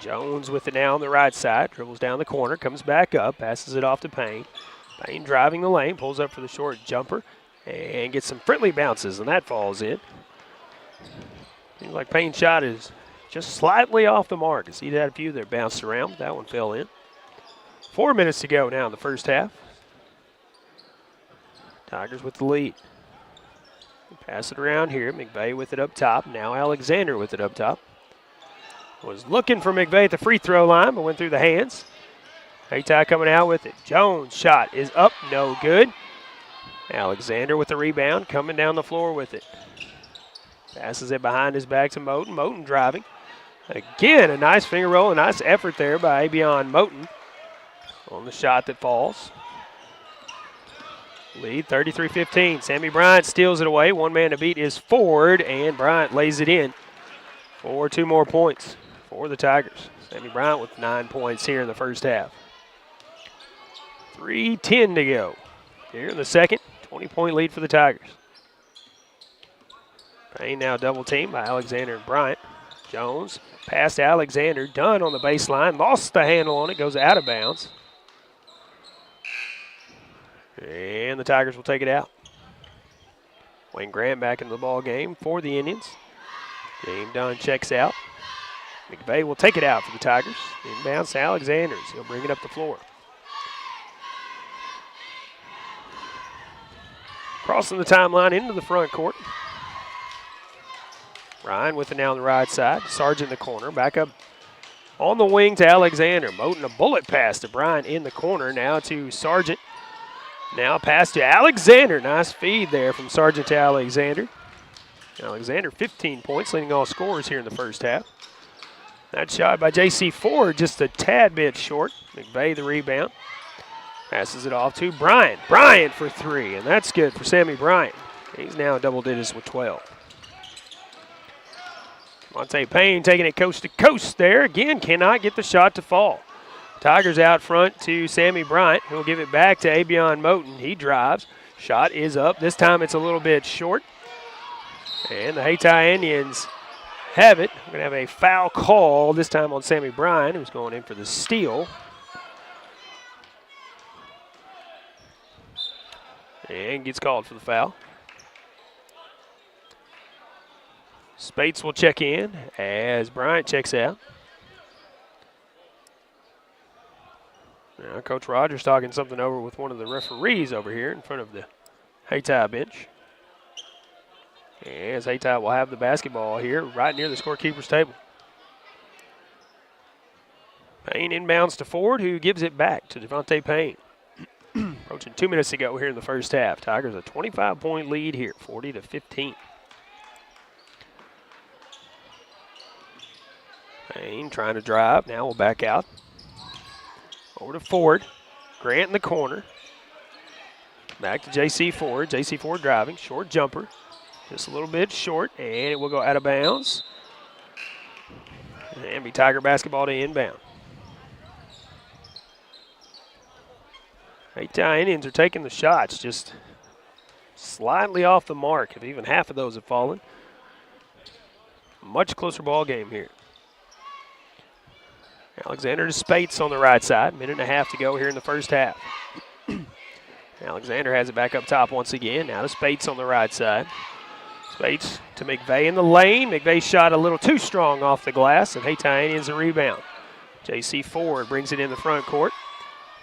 Jones with it now on the right side. Dribbles down the corner, comes back up, passes it off to Payne. Payne driving the lane, pulls up for the short jumper, and gets some friendly bounces, and that falls in. Seems like Payne's shot is just slightly off the mark. As he'd had a few that bounced around, but that one fell in. 4 minutes to go now in the first half. Tigers with the lead. Pass it around here. McVeigh with it up top. Now Alexander with it up top. Was looking for McVeigh at the free throw line, but went through the hands. Hayti coming out with it. Jones' shot is up, no good. Alexander with the rebound, coming down the floor with it. Passes it behind his back to Moten. Moten driving. Again, a nice finger roll, a nice effort there by Abion Moten on the shot that falls. Lead 33-15. Sammy Bryant steals it away. One man to beat is Ford, and Bryant lays it in for 2 more points for the Tigers. Sammy Bryant with 9 points here in the first half. 3:10 to go here in the second. 20-point lead for the Tigers. Payne now double teamed by Alexander and Bryant. Jones past Alexander, Dunn on the baseline, lost the handle on it, goes out of bounds. And the Tigers will take it out. Wayne Grant back into the ball game for the Indians. Game Dunn checks out. McVeigh will take it out for the Tigers. Inbounds to Alexander. He'll bring it up the floor. Crossing the timeline into the front court. Ryan with it now on the right side. Sargent in the corner. Back up on the wing to Alexander. Moten a bullet pass to Bryant in the corner. Now to Sargent. Now pass to Alexander. Nice feed there from Sargent to Alexander. Alexander 15 points, leading all scorers here in the first half. That shot by J.C. Ford just a tad bit short. McVeigh the rebound. Passes it off to Bryant. Bryant for 3, and that's good for Sammy Bryant. He's now double digits with 12. Monte Payne taking it coast to coast there. Again, cannot get the shot to fall. Tigers out front to Sammy Bryant, who will give it back to Abion Moten. He drives. Shot is up. This time it's a little bit short. And the Hayti Indians have it. We're going to have a foul call, this time on Sammy Bryant, who's going in for the steal. And gets called for the foul. Spates will check in as Bryant checks out. Now Coach Rogers talking something over with one of the referees over here in front of the Hayti bench. As Hayti will have the basketball here right near the scorekeeper's table. Payne inbounds to Ford, who gives it back to Devontae Payne. Approaching 2 minutes to go here in the first half. Tigers a 25-point lead here, 40-15. Payne trying to drive. Now will back out. Over to Ford. Grant in the corner. Back to J.C. Ford. J.C. Ford driving. Short jumper. Just a little bit short, and it will go out of bounds. And be Tiger basketball to inbound. Hayti Indians are taking the shots, just slightly off the mark, if even half of those have fallen. Much closer ball game here. Alexander to Spates on the right side. Minute and a half to go here in the first half. Alexander has it back up top once again. Now to Spates on the right side. Spates to McVeigh in the lane. McVeigh shot a little too strong off the glass, and Hayti Indians a rebound. J.C. Ford brings it in the front court.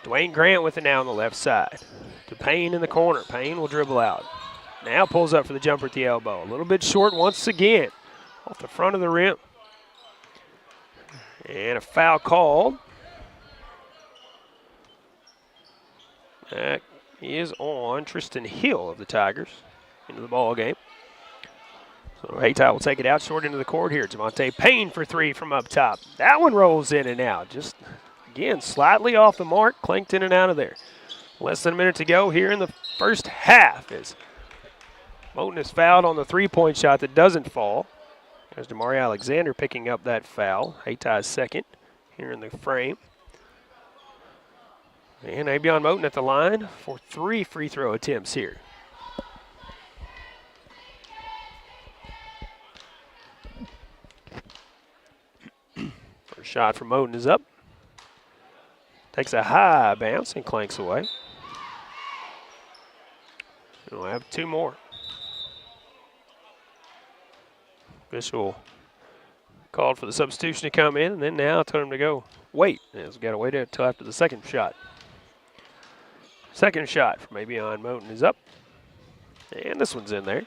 Dwayne Grant with it now on the left side. To Payne in the corner. Payne will dribble out. Now pulls up for the jumper at the elbow. A little bit short once again. Off the front of the rim. And a foul called. That is on Tristan Hill of the Tigers into the ball game. So Hayti will take it out short into the court here. Javante Payne for three from up top. That one rolls in and out. Just, again, slightly off the mark. Clanked in and out of there. Less than a minute to go here in the first half as Moten is fouled on the three-point shot that doesn't fall. There's Damari Alexander picking up that foul. Hayti's second here in the frame. And Abion Moten at the line for 3 free throw attempts here. First shot from Moten is up. Takes a high bounce and clanks away. We'll have 2 more. Official called for the substitution to come in, and then now told him to go wait. He's got to wait until after the second shot. Second shot from Abion Moten is up. And this one's in there.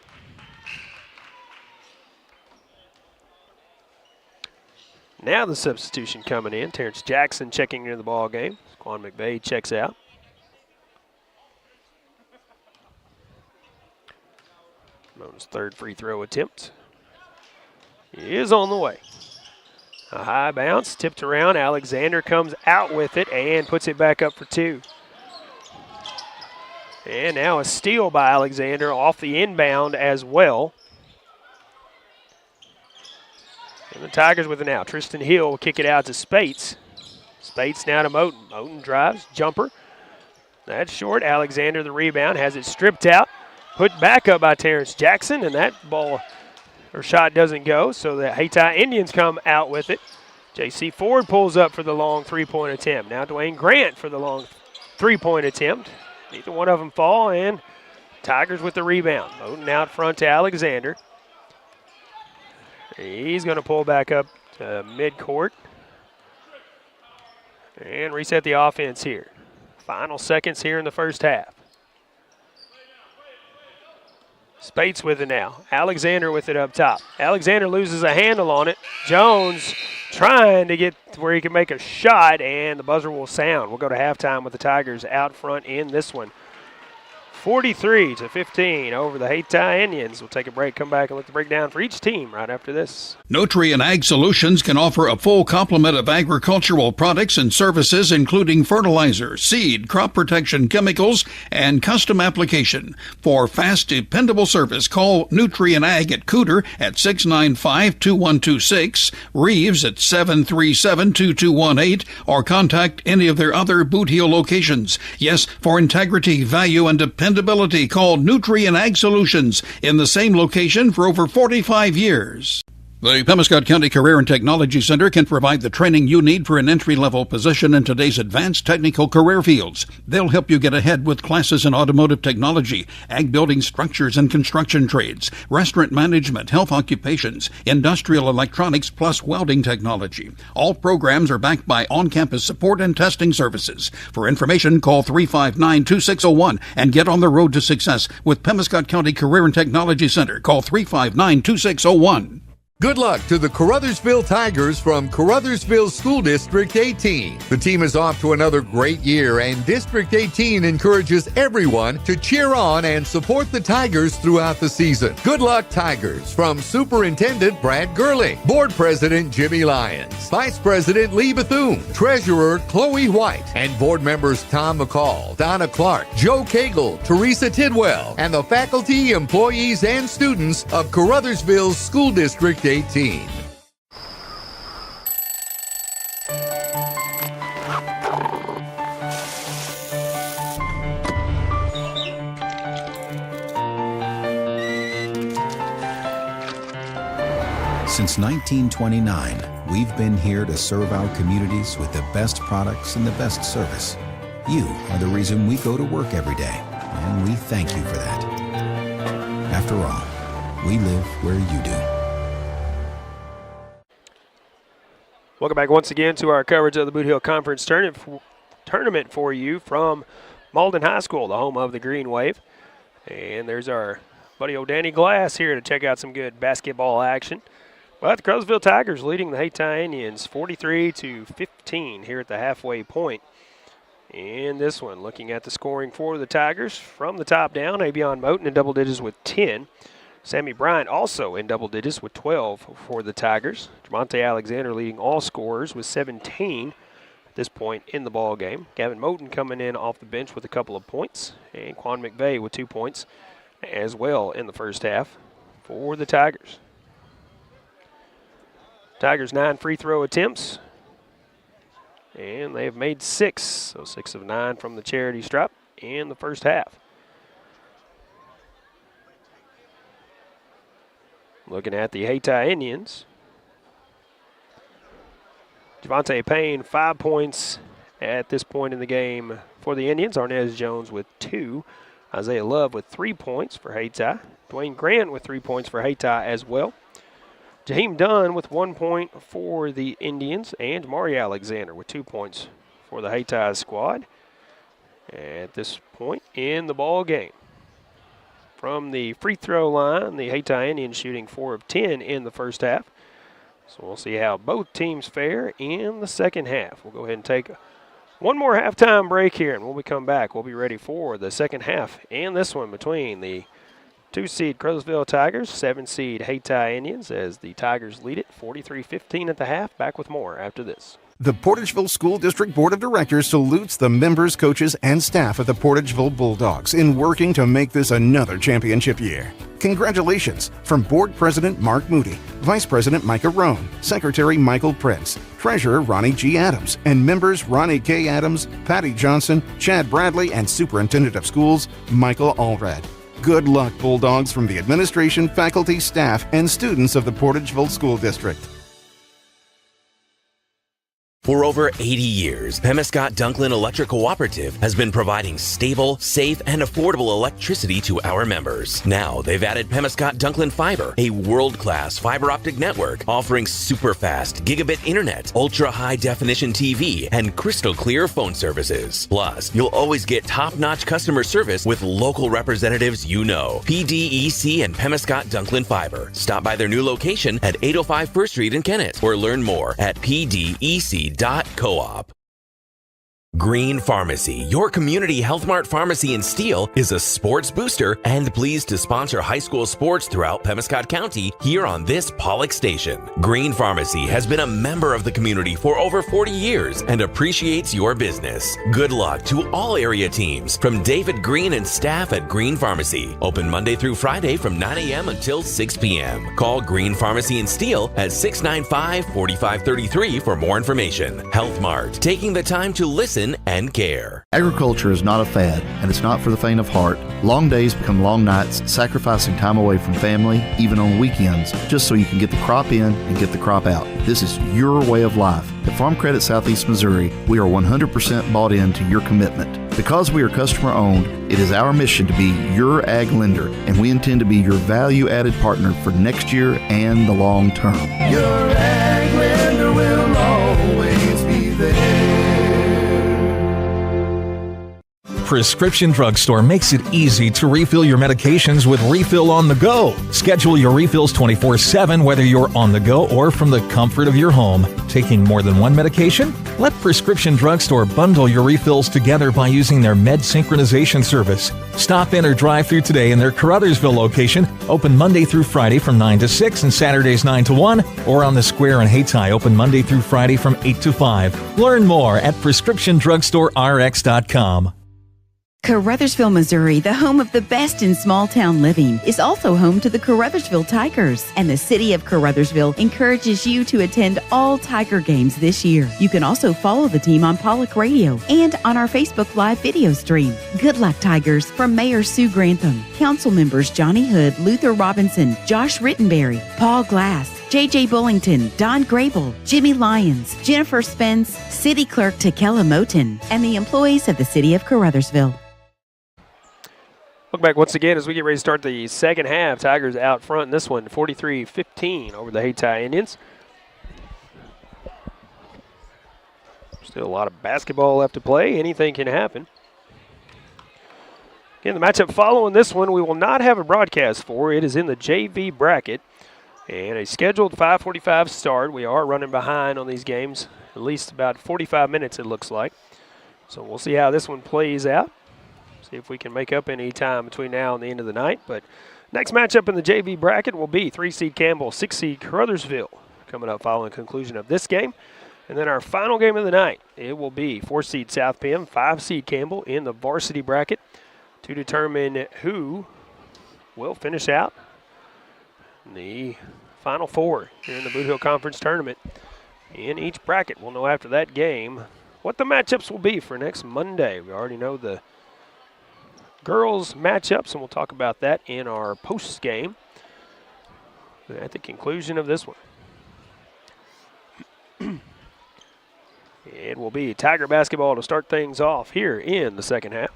Now the substitution coming in. Terrence Jackson checking into the ball game. Quan McVeigh checks out. Moten's third free throw attempt is on the way. A high bounce, tipped around. Alexander comes out with it and puts it back up for 2. And now a steal by Alexander off the inbound as well. And the Tigers with it now. Tristan Hill will kick it out to Spates. Spates now to Moten. Moten drives, jumper. That's short. Alexander the rebound, has it stripped out. Put back up by Terrence Jackson, and that ball or shot doesn't go, so the Hayti Indians come out with it. J.C. Ford pulls up for the long three-point attempt. Now Dwayne Grant for the long three-point attempt. Neither one of them fall, and Tigers with the rebound. Moten out front to Alexander. He's going to pull back up to midcourt and reset the offense here. Final seconds here in the first half. Spates with it now. Alexander with it up top. Alexander loses a handle on it. Jones trying to get to where he can make a shot, and the buzzer will sound. We'll go to halftime with the Tigers out front in this one. 43-15 over the Hayti Indians. We'll take a break, come back, and let the breakdown for each team right after this. Nutrien Ag Solutions can offer a full complement of agricultural products and services, including fertilizer, seed, crop protection, chemicals, and custom application. For fast, dependable service, call Nutrien Ag at Cooter at 695-2126, Reeves at 737-2218, or contact any of their other Bootheel locations. Yes, for integrity, value, and dependability, called Nutrien Ag Solutions in the same location for over 45 years. The Pemiscot County Career and Technology Center can provide the training you need for an entry-level position in today's advanced technical career fields. They'll help you get ahead with classes in automotive technology, ag building structures and construction trades, restaurant management, health occupations, industrial electronics, plus welding technology. All programs are backed by on-campus support and testing services. For information, call 359-2601 and get on the road to success with Pemiscot County Career and Technology Center. Call 359-2601. Good luck to the Caruthersville Tigers from Caruthersville School District 18. The team is off to another great year, and District 18 encourages everyone to cheer on and support the Tigers throughout the season. Good luck, Tigers, from Superintendent Brad Gurley, Board President Jimmy Lyons, Vice President Lee Bethune, Treasurer Chloe White, and Board members Tom McCall, Donna Clark, Joe Cagle, Teresa Tidwell, and the faculty, employees, and students of Caruthersville School District 18. Since 1929, we've been here to serve our communities with the best products and the best service. You are the reason we go to work every day, and we thank you for that. After all, we live where you do. Welcome back once again to our coverage of the Bootheel Conference tournament for you from Malden High School, the home of the Green Wave. And there's our buddy old Danny Glass here to check out some good basketball action. Well, the Crothersville Tigers leading the Hayti Indians 43-15 here at the halfway point. And this one, looking at the scoring for the Tigers from the top down, Avion Moten in double digits with 10. Sammy Bryant also in double digits with 12 for the Tigers. Jamonte Alexander leading all scorers with 17 at this point in the ball game. Gavin Moten coming in off the bench with a couple of points, and Quan McVeigh with 2 points as well in the first half for the Tigers. Tigers 9 free throw attempts, and they have made 6, so 6 of 9 from the charity stripe in the first half. Looking at the Hayti Indians, Javante Payne, 5 points at this point in the game for the Indians. Arnez Jones with 2. Isaiah Love with 3 points for Hayti. Dwayne Grant with 3 points for Hayti as well. Jaheim Dunn with 1 point for the Indians, and Mari Alexander with 2 points for the Hayti squad at this point in the ball game. From the free throw line, the Hayti Indians shooting 4 of 10 in the first half. So we'll see how both teams fare in the second half. We'll go ahead and take one more halftime break here, and when we come back, we'll be ready for the second half and this one between the 2-seed Crothersville Tigers, 7-seed Hayti Indians, as the Tigers lead it 43-15 at the half. Back with more after this. The Portageville School District Board of Directors salutes the members, coaches, and staff of the Portageville Bulldogs in working to make this another championship year. Congratulations from Board President Mark Moody, Vice President Micah Roan, Secretary Michael Prince, Treasurer Ronnie G. Adams, and members Ronnie K. Adams, Patty Johnson, Chad Bradley, and Superintendent of Schools Michael Allred. Good luck, Bulldogs, from the administration, faculty, staff, and students of the Portageville School District. For over 80 years, Pemiscot Dunklin Electric Cooperative has been providing stable, safe, and affordable electricity to our members. Now, they've added Pemiscot Dunklin Fiber, a world-class fiber optic network offering super-fast gigabit internet, ultra-high-definition TV, and crystal-clear phone services. Plus, you'll always get top-notch customer service with local representatives you know. PDEC and Pemiscot Dunklin Fiber. Stop by their new location at 805 First Street in Kennett, or learn more at pdec.coop. Green Pharmacy, your community Health Mart pharmacy in Steele, is a sports booster and pleased to sponsor high school sports throughout Pemiscot County here on this Pollock station. Green Pharmacy has been a member of the community for over 40 years and appreciates your business. Good luck to all area teams from David Green and staff at Green Pharmacy. Open Monday through Friday from 9 a.m. until 6 p.m. Call Green Pharmacy in Steele at 695-4533 for more information. Health Mart, taking the time to listen and care. Agriculture is not a fad, and it's not for the faint of heart. Long days become long nights, sacrificing time away from family, even on weekends, just so you can get the crop in and get the crop out. This is your way of life. At Farm Credit Southeast Missouri, we are 100% bought into your commitment. Because we are customer owned, it is our mission to be your ag lender, and we intend to be your value-added partner for next year and the long term. Your ag lender will always be there. Prescription Drugstore makes it easy to refill your medications with Refill on the Go. Schedule your refills 24/7 whether you're on the go or from the comfort of your home. Taking more than one medication? Let Prescription Drugstore bundle your refills together by using their med synchronization service. Stop in or drive through today in their Caruthersville location, open Monday through Friday from 9 to 6 and Saturdays 9 to 1, or on the Square in Hayti, open Monday through Friday from 8 to 5. Learn more at PrescriptionDrugstoreRx.com. Caruthersville, Missouri, the home of the best in small-town living, is also home to the Caruthersville Tigers, and the city of Caruthersville encourages you to attend all Tiger games this year. You can also follow the team on Pollock Radio and on our Facebook Live video stream. Good luck, Tigers, from Mayor Sue Grantham, Council members Johnny Hood, Luther Robinson, Josh Rittenberry, Paul Glass, J.J. Bullington, Don Grable, Jimmy Lyons, Jennifer Spence, City Clerk Takela Moten, and the employees of the City of Caruthersville. Look back once again as we get ready to start the second half. Tigers out front in this one, 43-15 over the Hayti Indians. Still a lot of basketball left to play. Anything can happen. Again, the matchup following this one we will not have a broadcast for. It is in the JV bracket. And a scheduled 5:45 start. We are running behind on these games, at least about 45 minutes it looks like. So we'll see how this one plays out. See if we can make up any time between now and the end of the night. But next matchup in the JV bracket will be 3-seed Campbell, 6-seed Caruthersville, coming up following the conclusion of this game. And then our final game of the night, it will be 4-seed South Pem, 5-seed Campbell in the varsity bracket to determine who will finish out in the Final Four here in the Bootheel Conference Tournament. In each bracket, we'll know after that game what the matchups will be for next Monday. We already know the girls matchups, and we'll talk about that in our post game at the conclusion of this one. It will be Tiger basketball to start things off here in the second half.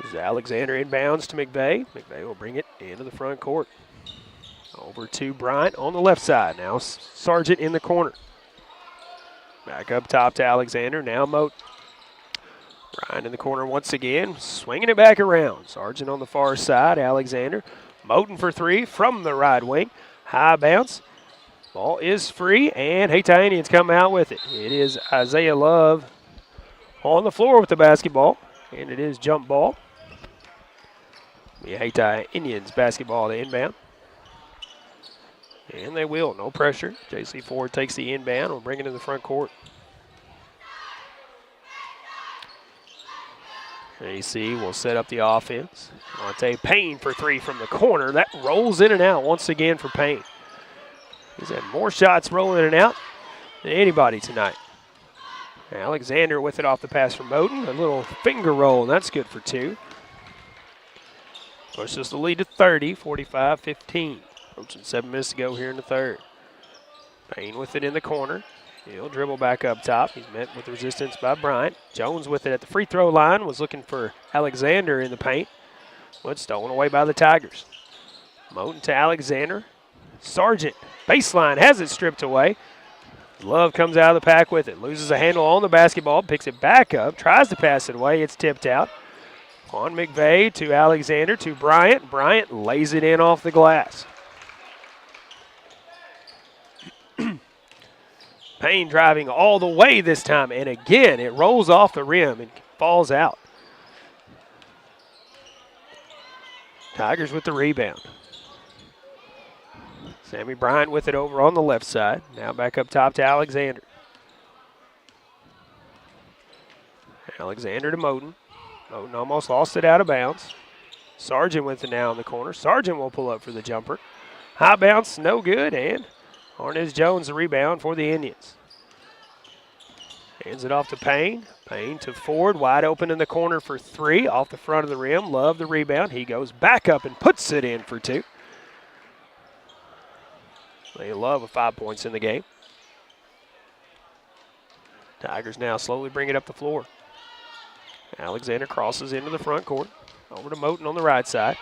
This is Alexander inbounds to McVeigh. McVeigh will bring it into the front court. Over to Bryant on the left side. Now Sargent in the corner. Back up top to Alexander. Now Moat. Bryant in the corner once again. Swinging it back around. Sargent on the far side. Alexander. Moten for three from the right wing. High bounce. Ball is free, and Hayti Indians come out with it. It is Isaiah Love on the floor with the basketball, and it is jump ball. The Hayti Indians basketball to inbound. And they will, no pressure. J.C. Ford takes the inbound. We'll bring it in the front court. AC will set up the offense. Monte Payne for three from the corner. That rolls in and out once again for Payne. He's had more shots rolling in and out than anybody tonight. Alexander with it off the pass from Moten. A little finger roll, and that's good for two. Pushes the lead to 30, 45-15. Approaching 7 minutes to go here in the third. Payne with it in the corner. He'll dribble back up top. He's met with resistance by Bryant. Jones with it at the free throw line. Was looking for Alexander in the paint. But stolen away by the Tigers. Moten to Alexander. Sargent, baseline, has it stripped away. Love comes out of the pack with it. Loses a handle on the basketball. Picks it back up. Tries to pass it away. It's tipped out. On McVeigh to Alexander to Bryant. Bryant lays it in off the glass. Payne driving all the way this time, and again, it rolls off the rim and falls out. Tigers with the rebound. Sammy Bryant with it over on the left side. Now back up top to Alexander. Alexander to Moten. Moten almost lost it out of bounds. Sargent with it now in the corner. Sargent will pull up for the jumper. High bounce, no good, and Arnez Jones the rebound for the Indians. Hands it off to Payne. Payne to Ford, wide open in the corner for three, off the front of the rim. Love the rebound. He goes back up and puts it in for two. They love with 5 points in the game. Tigers now slowly bring it up the floor. Alexander crosses into the front court. Over to Moten on the right side.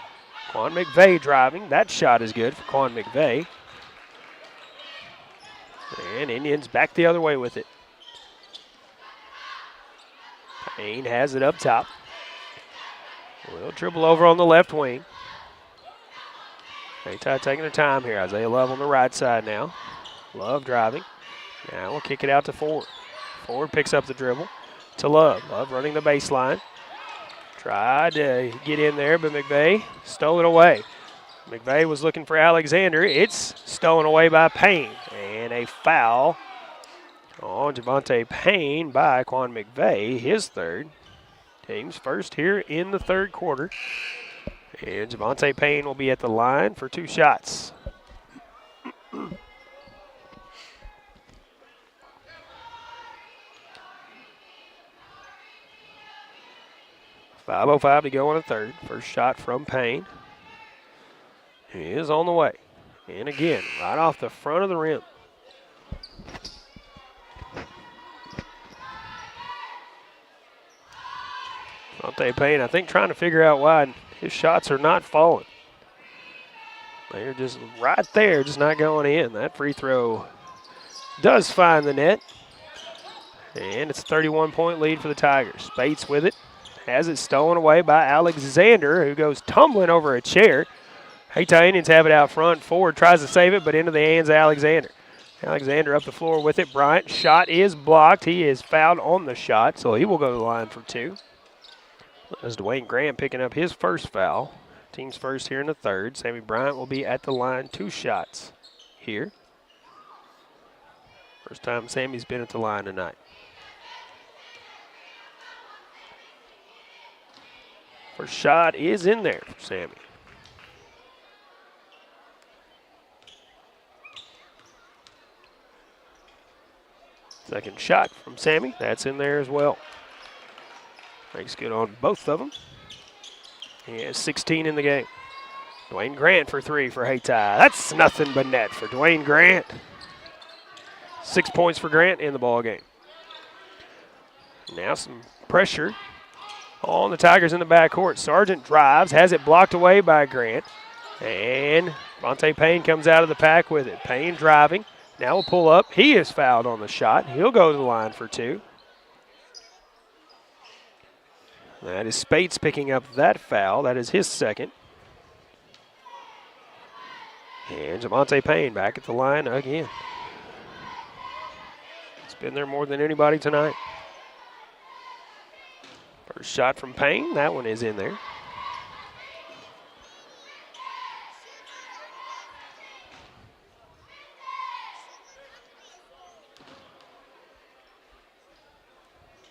Quan McVeigh driving. That shot is good for Quan McVeigh. And Indians back the other way with it. Payne has it up top. Will dribble over on the left wing. Hayti taking their time here. Isaiah Love on the right side now. Love driving. Now we'll kick it out to Ford. Ford picks up the dribble to Love. Love running the baseline. Tried to get in there, but McVeigh stole it away. McVeigh was looking for Alexander. It's stolen away by Payne. And a foul on Javante Payne by Quan McVeigh, his third. Team's first here in the third quarter. And Javante Payne will be at the line for two shots. 5:05 to go in the third. First shot from Payne. He is on the way. And again, right off the front of the rim. Dante Payne, I think, trying to figure out why his shots are not falling. They're just right there, just not going in. That free throw does find the net. And it's a 31-point lead for the Tigers. Spates with it. Has it stolen away by Alexander, who goes tumbling over a chair. Hayti Indians have it out front. Ford tries to save it, but into the hands of Alexander. Alexander up the floor with it. Bryant, shot is blocked. He is fouled on the shot, so he will go to the line for 2. As Dwayne Grant picking up his first foul. Team's first here in the third. Sammy Bryant will be at the line. 2 shots here. First time Sammy's been at the line tonight. First shot is in there for Sammy. Second shot from Sammy. That's in there as well. Makes good on both of them. He has 16 in the game. Dwayne Grant for 3 for Hayti. That's nothing but net for Dwayne Grant. 6 points for Grant in the ball game. Now some pressure on the Tigers in the backcourt. Sargent drives, has it blocked away by Grant. And Monte Payne comes out of the pack with it. Payne driving. Now will pull up. He is fouled on the shot. He'll go to the line for 2. That is Spates picking up that foul. That is his second. And Jamonte Payne back at the line again. He's been there more than anybody tonight. First shot from Payne. That one is in there.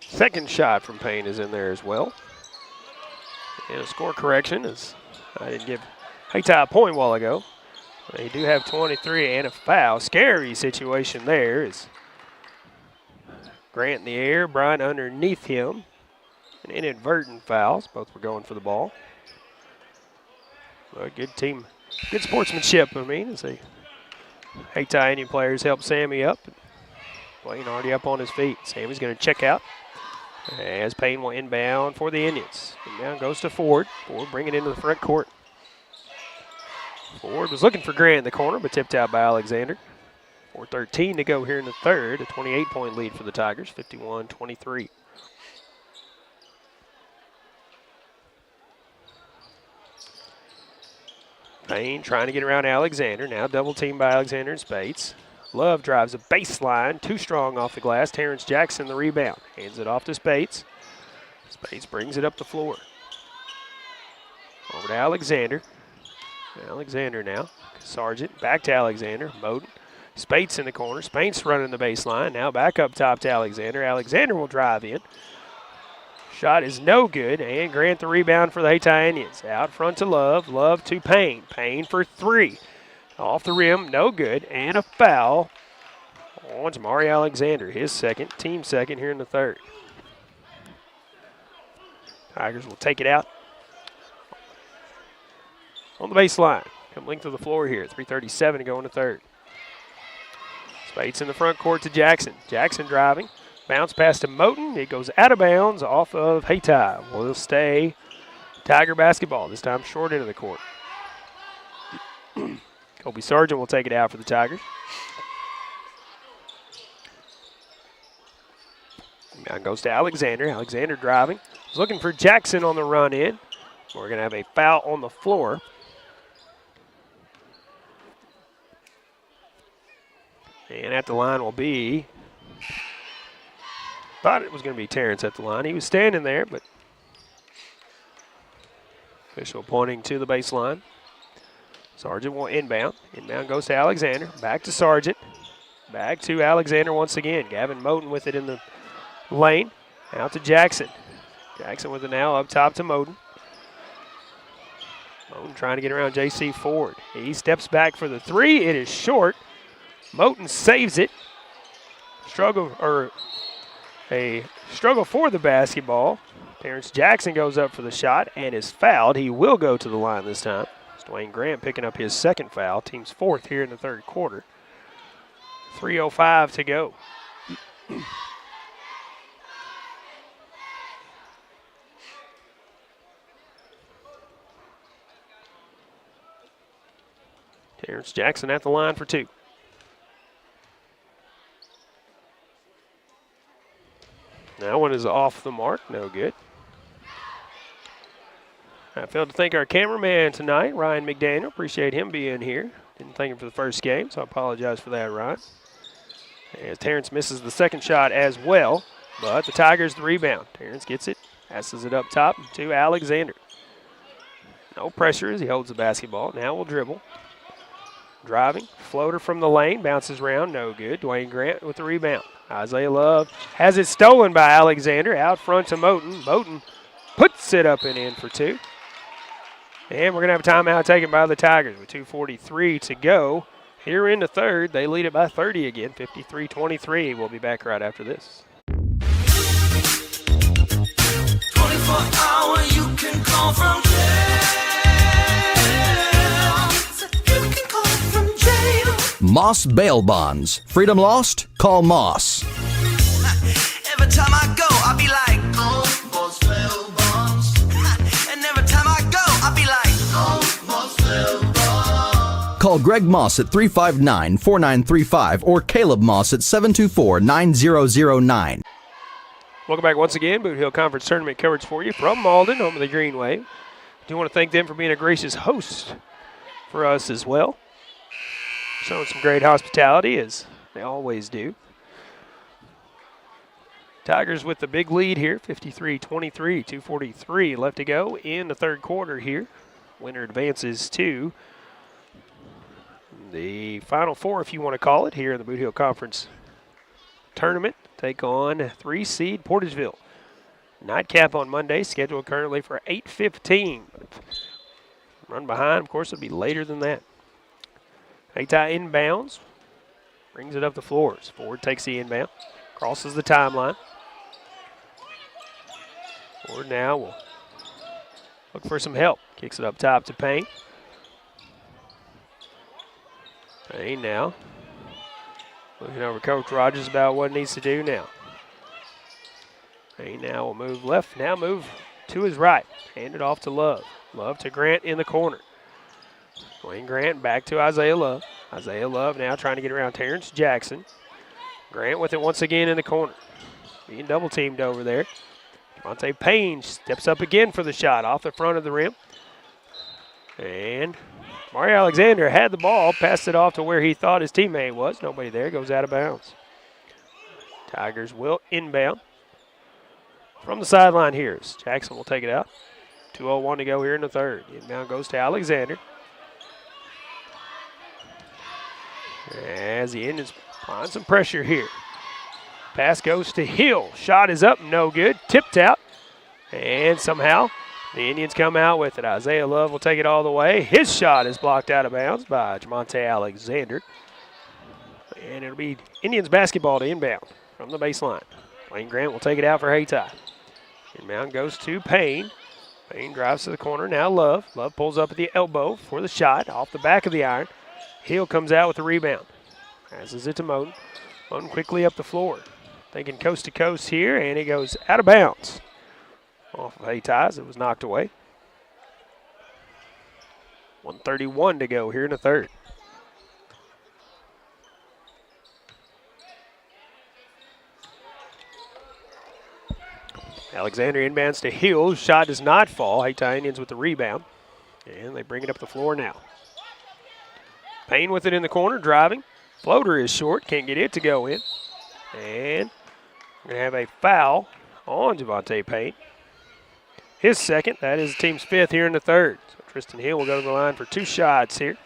Second shot from Payne is in there as well. And a score correction is I didn't give Hayti a point a while ago. They do have 23 and a foul. Scary situation there is Grant in the air, Bryant underneath him. An inadvertent fouls. Both were going for the ball. A good team, good sportsmanship, I mean, as the Hayti Indian players help Sammy up. Wayne already up on his feet. Sammy's going to check out. As Payne will inbound for the Indians. Inbound goes to Ford. Ford bringing it into the front court. Ford was looking for Grant in the corner, but tipped out by Alexander. 4:13 to go here in the third. A 28-point lead for the Tigers, 51-23. Payne trying to get around Alexander. Now double teamed by Alexander and Spates. Love drives a baseline, too strong off the glass. Terrence Jackson the rebound. Hands it off to Spates. Spates brings it up the floor. Over to Alexander. Alexander now. Sargent back to Alexander. Moden. Spates in the corner. Spates running the baseline. Now back up top to Alexander. Alexander will drive in. Shot is no good, and Grant the rebound for the Hayti Indians. Out front to Love. Love to Payne. Payne for 3. Off the rim, no good, and a foul on Jamari Alexander, his second, team second here in the third. Tigers will take it out on the baseline. Come length of the floor here, 3:37 to go in the third. Spates in the front court to Jackson. Jackson driving, bounce pass to Moten. It goes out of bounds off of Hayti. Will stay Tiger basketball, this time short end of the court. Kobe Sargent will take it out for the Tigers. Now goes to Alexander. Alexander driving. He's looking for Jackson on the run in. We're going to have a foul on the floor. And at the line will be, thought it was going to be Terrence at the line. He was standing there, but official pointing to the baseline. Sargent will inbound. Inbound goes to Alexander. Back to Sargent. Back to Alexander once again. Gavin Moten with it in the lane. Out to Jackson. Jackson with it now up top to Moten. Moten trying to get around J.C. Ford. He steps back for the 3. It is short. Moten saves it. A struggle for the basketball. Terrence Jackson goes up for the shot and is fouled. He will go to the line this time. It's Dwayne Grant picking up his second foul. Team's fourth here in the third quarter. 3:05 to go. Terrence Jackson at the line for two. That one is off the mark, no good. I failed to thank our cameraman tonight, Ryan McDaniel. Appreciate him being here. Didn't thank him for the first game, so I apologize for that, Ryan. As Terrence misses the second shot as well, but the Tigers the rebound. Terrence gets it, passes it up top to Alexander. No pressure as he holds the basketball. Now will dribble. Driving, floater from the lane, bounces around, no good. Dwayne Grant with the rebound. Isaiah Love has it stolen by Alexander, out front to Moten. Moten puts it up and in for two. And we're going to have a timeout taken by the Tigers with 2:43 to go. Here in the third, they lead it by 30 again, 53-23. We'll be back right after this. 24-hour you can call from Moss Bail Bonds. Freedom lost? Call Moss. Every time I go, I be like, oh, Moss bail bonds. And every time I go, I be like, oh, Moss bail bonds. Call Greg Moss at 359-4935 or Caleb Moss at 724-9009. Welcome back once again. Bootheel Conference Tournament coverage for you from Malden, home of the Green Wave. Do want to thank them for being a gracious host for us as well. Showing some great hospitality, as they always do. Tigers with the big lead here, 53-23, 2:43 left to go in the third quarter here. Winner advances to the Final Four, if you want to call it, here in the Bootheel Conference Tournament. Take on 3-seed Portageville. Nightcap on Monday, scheduled currently for 8:15. Run behind, of course, it'll be later than that. Hayti inbounds, brings it up the floors. Ford takes the inbound, crosses the timeline. Ford now will look for some help. Kicks it up top to Payne. Payne now looking over Coach Rogers about what he needs to do now. Payne now will move left, now move to his right. Hand it off to Love. Love to Grant in the corner. Dwayne Grant back to Isaiah Love. Isaiah Love now trying to get around Terrence Jackson. Grant with it once again in the corner. Being double teamed over there. Javante Payne steps up again for the shot off the front of the rim. And Mario Alexander had the ball, passed it off to where he thought his teammate was. Nobody there, goes out of bounds. Tigers will inbound from the sideline here. Jackson will take it out. 2:01 to go here in the third. Inbound goes to Alexander. As the Indians find some pressure here. Pass goes to Hill. Shot is up, no good. Tipped out. And somehow the Indians come out with it. Isaiah Love will take it all the way. His shot is blocked out of bounds by Javante Alexander. And it'll be Indians basketball to inbound from the baseline. Wayne Grant will take it out for Hayti. Inbound goes to Payne. Payne drives to the corner. Now Love. Love pulls up at the elbow for the shot off the back of the iron. Hill comes out with the rebound. Passes it to Moten. Moten quickly up the floor. Thinking coast to coast here, and it goes out of bounds. Off of Hayties, it was knocked away. 1:31 to go here in the third. Alexander inbounds to Hill. Shot does not fall. Hayti Indians with the rebound. And they bring it up the floor now. Payne with it in the corner, driving. Floater is short, can't get it to go in. And we're going to have a foul on Javante Payne. His second, that is the team's fifth here in the third. So Tristan Hill will go to the line for two shots here.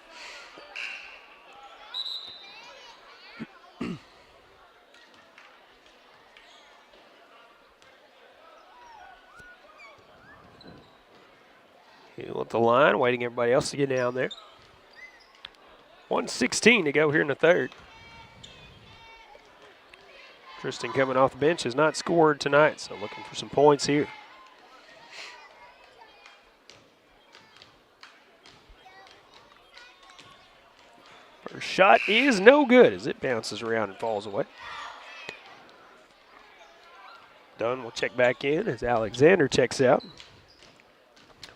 Hill at the line, waiting everybody else to get down there. 1:16 to go here in the third. Tristan coming off the bench has not scored tonight, so looking for some points here. First shot is no good as it bounces around and falls away. Dunn will check back in as Alexander checks out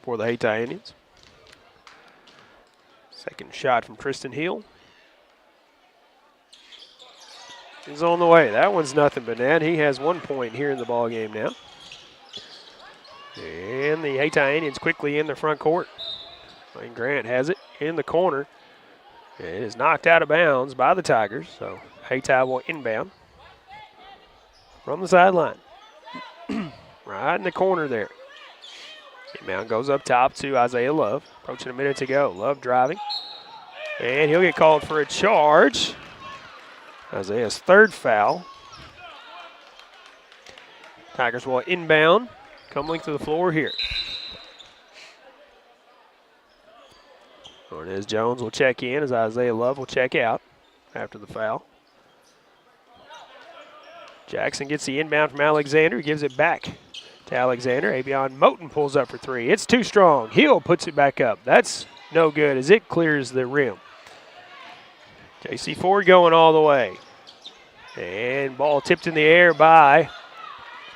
for the Hayti Indians. Second shot from Tristan Hill is on the way. That one's nothing but net. He has 1 point here in the ball game now. And the Hayti Indians quickly in the front court. Wayne Grant has it in the corner. It is knocked out of bounds by the Tigers, so Hayti will inbound from the sideline. Right in the corner there. Inbound goes up top to Isaiah Love. Approaching a minute to go. Love driving. And he'll get called for a charge. Isaiah's third foul. Tigers will inbound. Coming to the floor here. Cornez Jones will check in as Isaiah Love will check out after the foul. Jackson gets the inbound from Alexander. He gives it back to Alexander. Avion Moten pulls up for three. It's too strong. Hill puts it back up. That's no good as it clears the rim. J.C. Ford going all the way. And ball tipped in the air by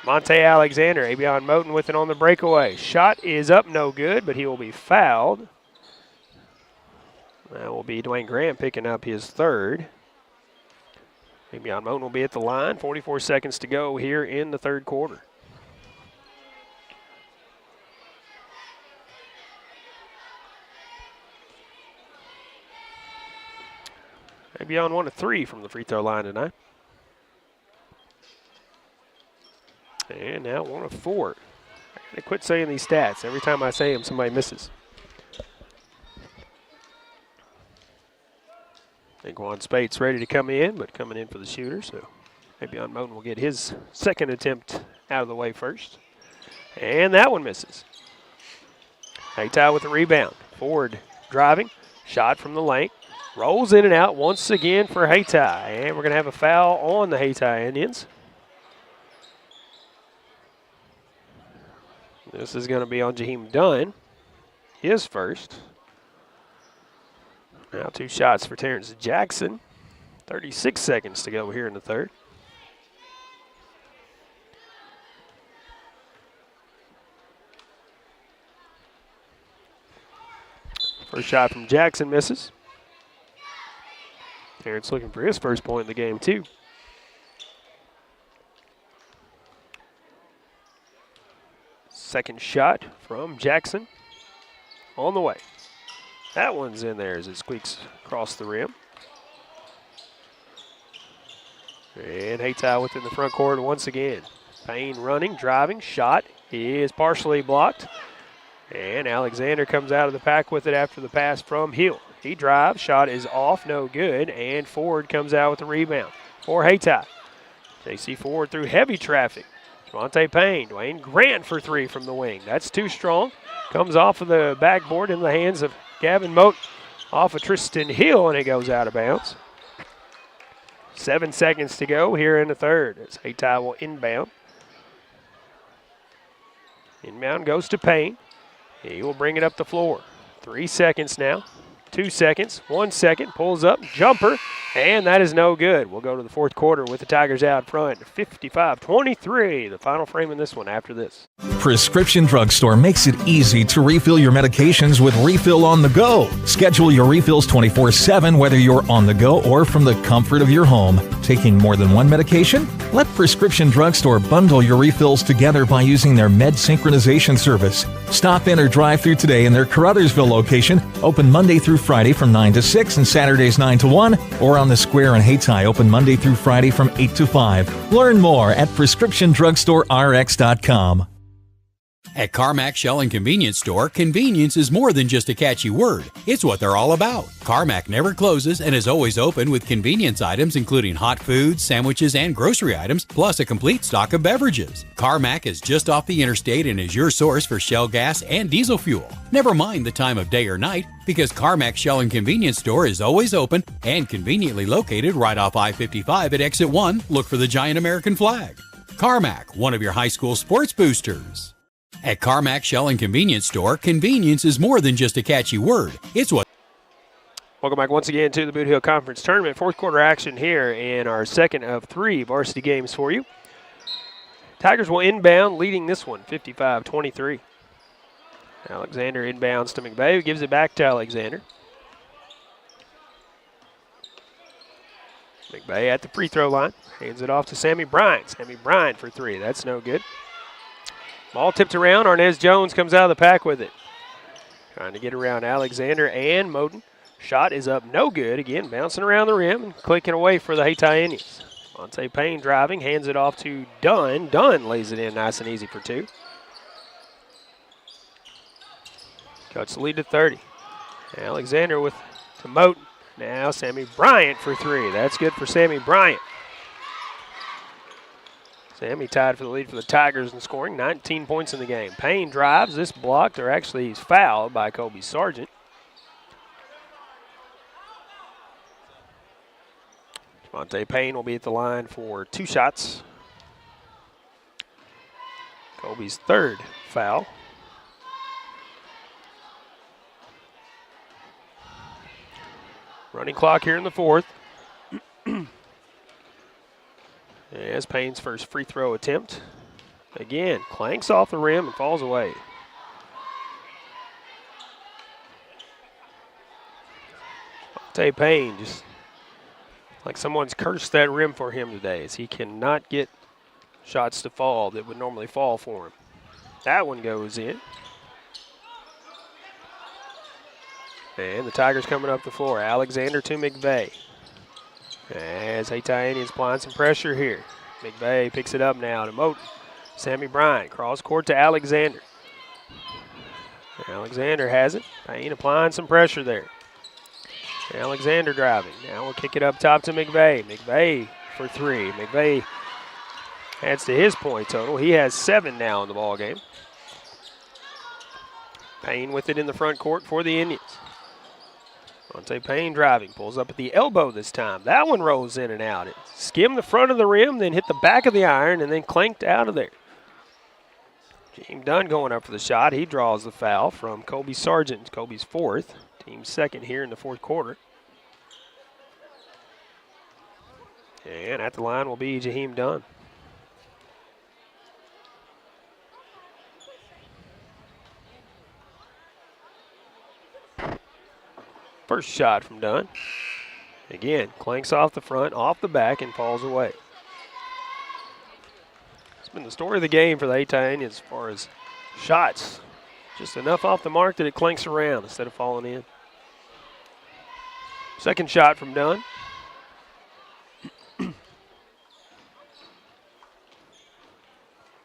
Monte Alexander. Avion Moten with it on the breakaway. Shot is up, no good, but he will be fouled. That will be Dwayne Graham picking up his third. Avion Moten will be at the line. 44 seconds to go here in the third quarter. Avion 1 of 3 from the free throw line tonight. And now 1 of 4. I gotta quit saying these stats. Every time I say them, somebody misses. I think Juan Spate's ready to come in, but coming in for the shooter, so Avion Moten will get his second attempt out of the way first. And that one misses. Hayti with the rebound. Ford driving. Shot from the lane. Rolls in and out once again for Hayti. And we're going to have a foul on the Hayti Indians. This is going to be on Jaheim Dunn. His first. Now 2 shots for Terrence Jackson. 36 seconds to go here in the third. First shot from Jackson misses. Terrence looking for his first point in the game too. Second shot from Jackson on the way. That one's in there as it squeaks across the rim. And Hayti within the front court once again. Payne running, driving, shot is partially blocked. And Alexander comes out of the pack with it after the pass from Hill. He drives, shot is off, no good, and Ford comes out with the rebound for Hayti. J.C. Ford through heavy traffic. Javante Payne, Dwayne Grant for 3 from the wing. That's too strong. Comes off of the backboard in the hands of Gavin Moten off of Tristan Hill, and it goes out of bounds. 7 seconds to go here in the third as Hayti will inbound. Inbound goes to Payne. He will bring it up the floor. 3 seconds now. 2 seconds, 1 second, pulls up, jumper, and that is no good. We'll go to the fourth quarter with the Tigers out front, 55-23, the final frame in this one after this. Prescription Drugstore makes it easy to refill your medications with Refill on the Go. Schedule your refills 24/7 whether you're on the go or from the comfort of your home. Taking more than one medication? Let Prescription Drugstore bundle your refills together by using their med synchronization service. Stop in or drive through today in their Caruthersville location, open Monday through Friday from 9 to 6 and Saturdays 9 to 1, or on the Square in Hayti, open Monday through Friday from 8 to 5. Learn more at PrescriptionDrugstoreRx.com. At Carmack Shell and Convenience Store, convenience is more than just a catchy word. It's what they're all about. Carmack never closes and is always open with convenience items including hot foods, sandwiches, and grocery items, plus a complete stock of beverages. Carmack is just off the interstate and is your source for Shell gas and diesel fuel. Never mind the time of day or night, because Carmack Shell and Convenience Store is always open and conveniently located right off I-55 at Exit 1. Look for the giant American flag. Carmack, one of your high school sports boosters. At Carmack Shell and Convenience Store, convenience is more than just a catchy word. It's what... Welcome back once again to the Bootheel Conference Tournament. Fourth quarter action here in our second of 3 varsity games for you. Tigers will inbound, leading this one 55-23. Alexander inbounds to McVeigh, who gives it back to Alexander. McVeigh at the free throw line, hands it off to Sammy Bryant. Sammy Bryant for 3, that's no good. Ball tipped around, Arnez Jones comes out of the pack with it. Trying to get around Alexander and Moten. Shot is up, no good. Again, bouncing around the rim and clicking away for the Hayti Indians. Monte Payne driving, hands it off to Dunn. Dunn lays it in nice and easy for 2. Cuts the lead to 30. Alexander to Moten. Now Sammy Bryant for 3. That's good for Sammy Bryant. Sammy tied for the lead for the Tigers in scoring, 19 points in the game. Payne drives, this blocked, or actually he's fouled by Kobe Sargent. Monte Payne will be at the line for 2 shots. Kobe's 3rd foul. Running clock here in the 4th. As Payne's first free throw attempt. Again, clanks off the rim and falls away. Monte Payne just like someone's cursed that rim for him today, as he cannot get shots to fall that would normally fall for him. That one goes in. And the Tigers coming up the floor. Alexander to McVeigh. As Hayti Indians applying some pressure here. McVeigh picks it up now to Moten. Sammy Bryant, cross court to Alexander. Alexander has it. Payne applying some pressure there. Alexander driving. Now we'll kick it up top to McVeigh. McVeigh for 3. McVeigh adds to his point total. He has 7 now in the ball game. Payne with it in the front court for the Indians. Monte Payne driving, pulls up at the elbow this time. That one rolls in and out. It skimmed the front of the rim, then hit the back of the iron, and then clanked out of there. James Dunn going up for the shot. He draws the foul from Kobe Sargent. Kobe's 4th, team's 2nd here in the 4th quarter. And at the line will be Jaheim Dunn. First shot from Dunn. Again, clanks off the front, off the back, and falls away. It's been the story of the game for the Hayti Indians as far as shots. Just enough off the mark that it clanks around instead of falling in. Second shot from Dunn.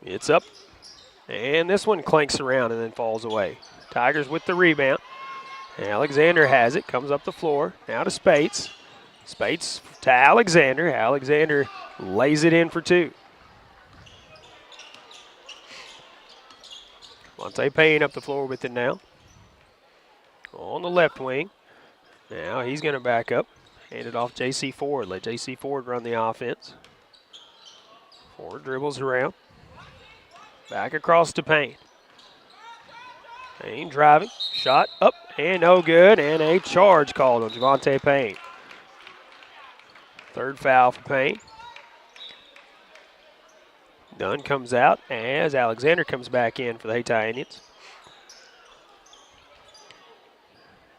It's up. And this one clanks around and then falls away. Tigers with the rebound. Alexander has it, comes up the floor, now to Spates. Spates to Alexander. Alexander lays it in for 2. Monte Payne up the floor with it now. On the left wing. Now he's going to back up. Hand it off J.C. Ford. Let J.C. Ford run the offense. Ford dribbles around. Back across to Payne. Payne driving. Shot up and no good. And a charge called on Javante Payne. 3rd foul for Payne. Dunn comes out as Alexander comes back in for the Hayti Indians.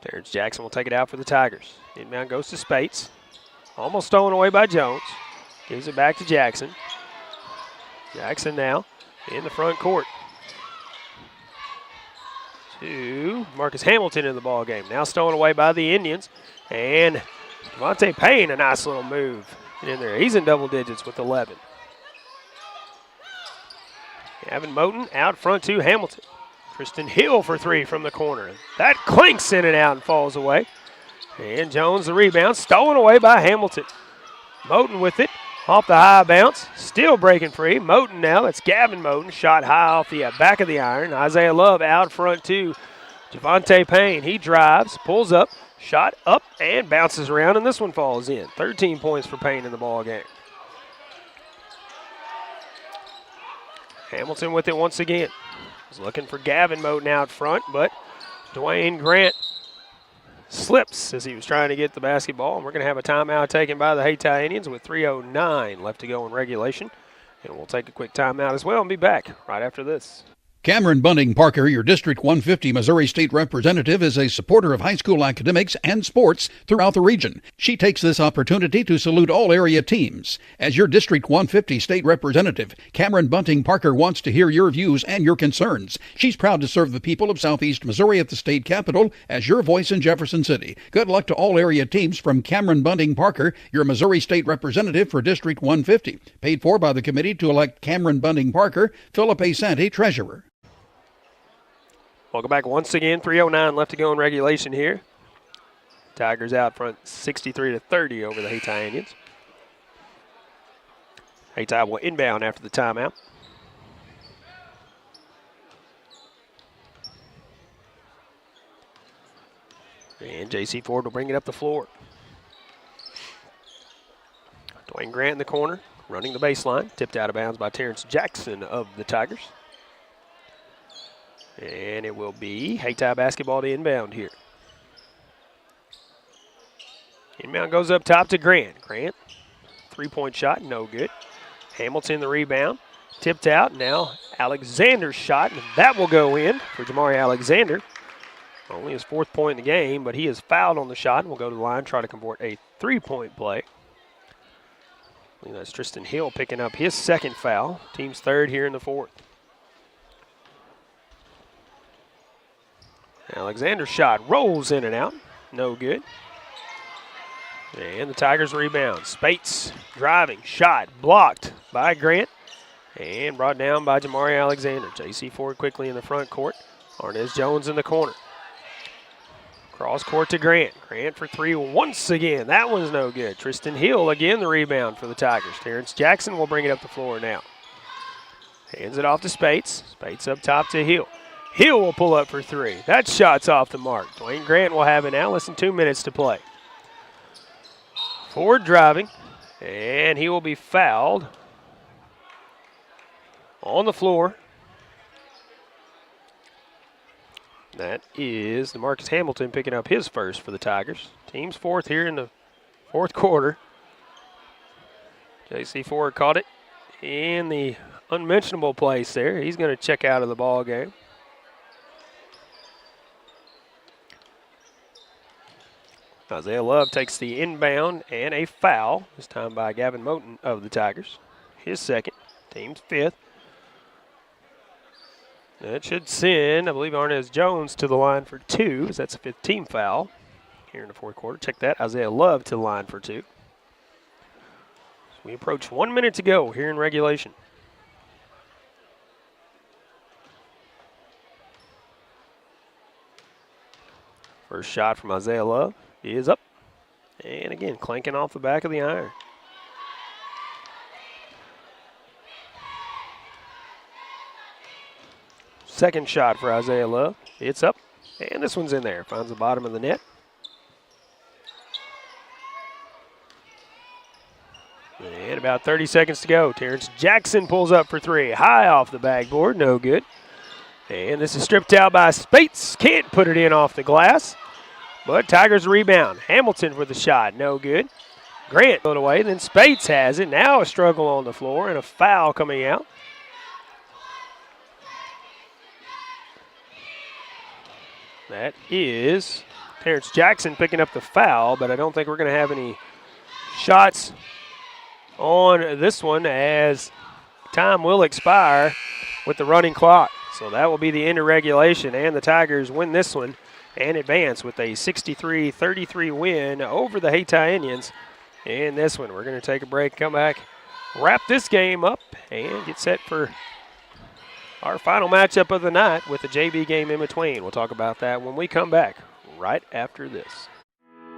Terrence Jackson will take it out for the Tigers. Inbound goes to Spates. Almost stolen away by Jones. Gives it back to Jackson. Jackson now in the front court. To Marcus Hamilton in the ball game. Now stolen away by the Indians. And Javante Payne, a nice little move in there. He's in double digits with 11. Gavin Moten out front to Hamilton. Tristan Hill for 3 from the corner. That clinks in and out and falls away. And Jones the rebound, stolen away by Hamilton. Moten with it, off the high bounce, still breaking free. Moten now, that's Gavin Moten, shot high off the back of the iron. Isaiah Love out front to Javante Payne. He drives, pulls up, shot up, and bounces around, and this one falls in. 13 points for Payne in the ball game. Hamilton with it once again. He's looking for Gavin Moten out front, but Dwayne Grant slips as he was trying to get the basketball, and we're going to have a timeout taken by the Hayti Indians with 3:09 left to go in regulation. And we'll take a quick timeout as well and be back right after this. Cameron Bunting Parker, your District 150 Missouri State Representative, is a supporter of high school academics and sports throughout the region. She takes this opportunity to salute all area teams. As your District 150 State Representative, Cameron Bunting Parker wants to hear your views and your concerns. She's proud to serve the people of Southeast Missouri at the state capitol as your voice in Jefferson City. Good luck to all area teams from Cameron Bunting Parker, your Missouri State Representative for District 150. Paid for by the committee to elect Cameron Bunting Parker, Philip A. Santee, Treasurer. Welcome back once again. 3:09 left to go in regulation here. Tigers out front 63-30 over the Hayti Indians. Hayti will inbound after the timeout. And J.C. Ford will bring it up the floor. Dwayne Grant in the corner, running the baseline. Tipped out of bounds by Terrence Jackson of the Tigers. And it will be Hayti basketball to inbound here. Inbound goes up top to Grant. Grant, three-point shot, no good. Hamilton the rebound. Tipped out, now Alexander's shot, and that will go in for Jamari Alexander. Only his fourth point in the game, but he is fouled on the shot and will go to the line, try to convert a three-point play. I think that's Tristan Hill picking up his second foul. Team's third here in the fourth. Alexander's shot rolls in and out. No good. And the Tigers rebound. Spates driving. Shot blocked by Grant. And brought down by Jamari Alexander. J.C. Ford quickly in the front court. Arnez Jones in the corner. Cross court to Grant. Grant for three once again. That one's no good. Tristan Hill again the rebound for the Tigers. Terrence Jackson will bring it up the floor now. Hands it off to Spates. Spates up top to Hill. Hill will pull up for three. That shot's off the mark. Dwayne Grant will have it now. Less than 2 minutes to play. Ford driving, and he will be fouled on the floor. That is DeMarcus Hamilton picking up his first for the Tigers. Team's fourth here in the fourth quarter. J.C. Ford caught it in the unmentionable place there. He's going to check out of the ball game. Isaiah Love takes the inbound and a foul, this time by Gavin Moten of the Tigers. His second, team's fifth. That should send, I believe, Arnez Jones to the line for two, as that's a fifth team foul here in the fourth quarter. Check that, Isaiah Love to the line for two. So we approach 1 minute to go here in regulation. First shot from Isaiah Love is up. And again, clanking off the back of the iron. Second shot for Isaiah Love. It's up. And this one's in there. Finds the bottom of the net. And about 30 seconds to go. Terrence Jackson pulls up for three. High off the backboard. No good. And this is stripped out by Spates. Can't put it in off the glass. But Tigers rebound. Hamilton for the shot. No good. Grant put away. Then Spates has it. Now a struggle on the floor and a foul coming out. That is Terrence Jackson picking up the foul, but I don't think we're going to have any shots on this one as time will expire with the running clock. So that will be the end of regulation, and the Tigers win this one and advance with a 63-33 win over the Hayti Indians in this one. We're going to take a break, come back, wrap this game up, and get set for our final matchup of the night with the JV game in between. We'll talk about that when we come back right after this.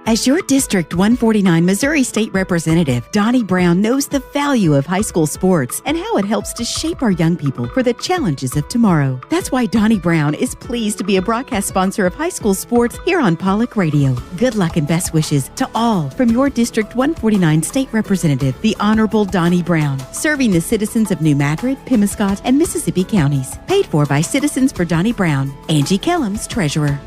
As your District 149 Missouri State Representative, Donnie Brown knows the value of high school sports and how it helps to shape our young people for the challenges of tomorrow. That's why Donnie Brown is pleased to be a broadcast sponsor of high school sports here on Pollock Radio. Good luck and best wishes to all from your District 149 State Representative, the Honorable Donnie Brown, serving the citizens of New Madrid, Pemiscot, and Mississippi counties. Paid for by Citizens for Donnie Brown. Angie Kellums, Treasurer.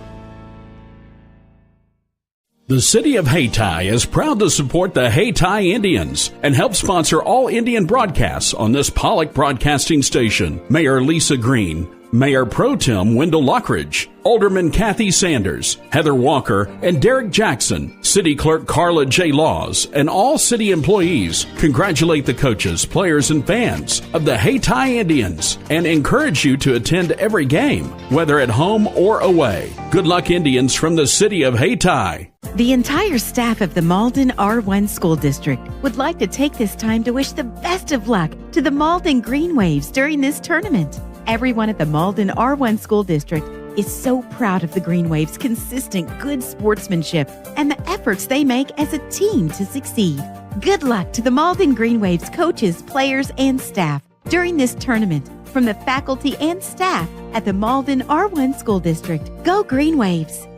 The City of Hayti is proud to support the Hayti Indians and help sponsor all Indian broadcasts on this Pollock broadcasting station. Mayor Lisa Green, Mayor Pro Tem Wendell Lockridge, Alderman Kathy Sanders, Heather Walker, and Derek Jackson, City Clerk Carla J. Laws, and all city employees congratulate the coaches, players, and fans of the Hayti Indians and encourage you to attend every game, whether at home or away. Good luck, Indians, from the City of Hayti. The entire staff of the Malden R1 School District would like to take this time to wish the best of luck to the Malden Green Waves during this tournament. Everyone at the Malden R1 School District is so proud of the Green Waves' consistent good sportsmanship and the efforts they make as a team to succeed. Good luck to the Malden Green Waves coaches, players, and staff during this tournament from the faculty and staff at the Malden R1 School District. Go Green Waves!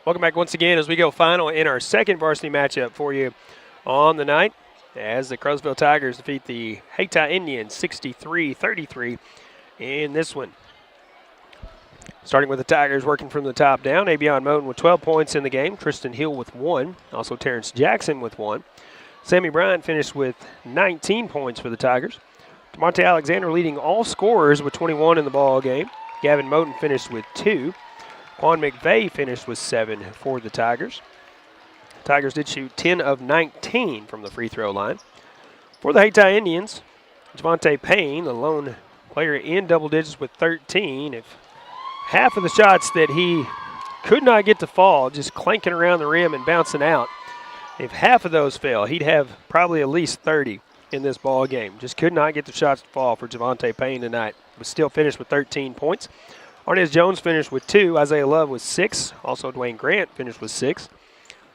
Welcome back once again as we go final in our second varsity matchup for you on the night, as the Crowsville Tigers defeat the Hayti Indians 63-33 in this one. Starting with the Tigers working from the top down, Avion Moten with 12 points in the game, Tristan Hill with 1, also Terrence Jackson with 1. Sammy Bryant finished with 19 points for the Tigers. DeMonte Alexander leading all scorers with 21 in the ball game. Gavin Moten finished with 2. Quan McVeigh finished with 7 for the Tigers. The Tigers did shoot 10 of 19 from the free throw line. For the Hayti Indians, Javante Payne, the lone player in double digits with 13. If half of the shots that he could not get to fall, just clanking around the rim and bouncing out, if half of those fell, he'd have probably at least 30 in this ball game. Just could not get the shots to fall for Javante Payne tonight, but still finished with 13 points. Arnez Jones finished with 2. Isaiah Love with 6. Also, Dwayne Grant finished with 6.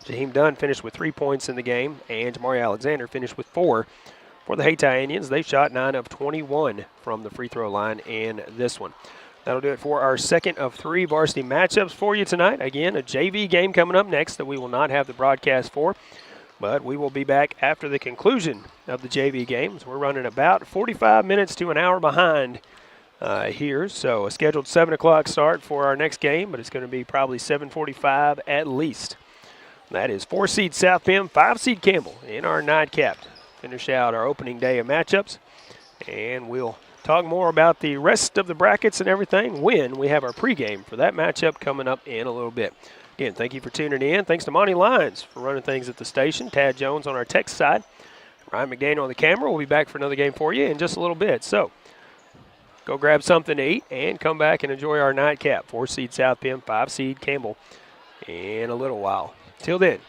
Jaheim Dunn finished with 3 points in the game. And Jamari Alexander finished with 4. For the Hayti Indians, they shot 9 of 21 from the free throw line in this one. That'll do it for our second of 3 varsity matchups for you tonight. Again, a JV game coming up next that we will not have the broadcast for. But we will be back after the conclusion of the JV games. We're running about 45 minutes to an hour behind here, so a scheduled 7 o'clock start for our next game, but it's going to be probably 7:45 at least. That is 4-seed South Pem, 5-seed Campbell in our nightcap. Finish out our opening day of matchups, and we'll talk more about the rest of the brackets and everything when we have our pregame for that matchup coming up in a little bit. Again, thank you for tuning in. Thanks to Monty Lyons for running things at the station. Tad Jones on our text side. Ryan McDaniel on the camera. We'll be back for another game for you in just a little bit. So go grab something to eat and come back and enjoy our nightcap. 4-seed South Pem, 5-seed Campbell in a little while. Till then,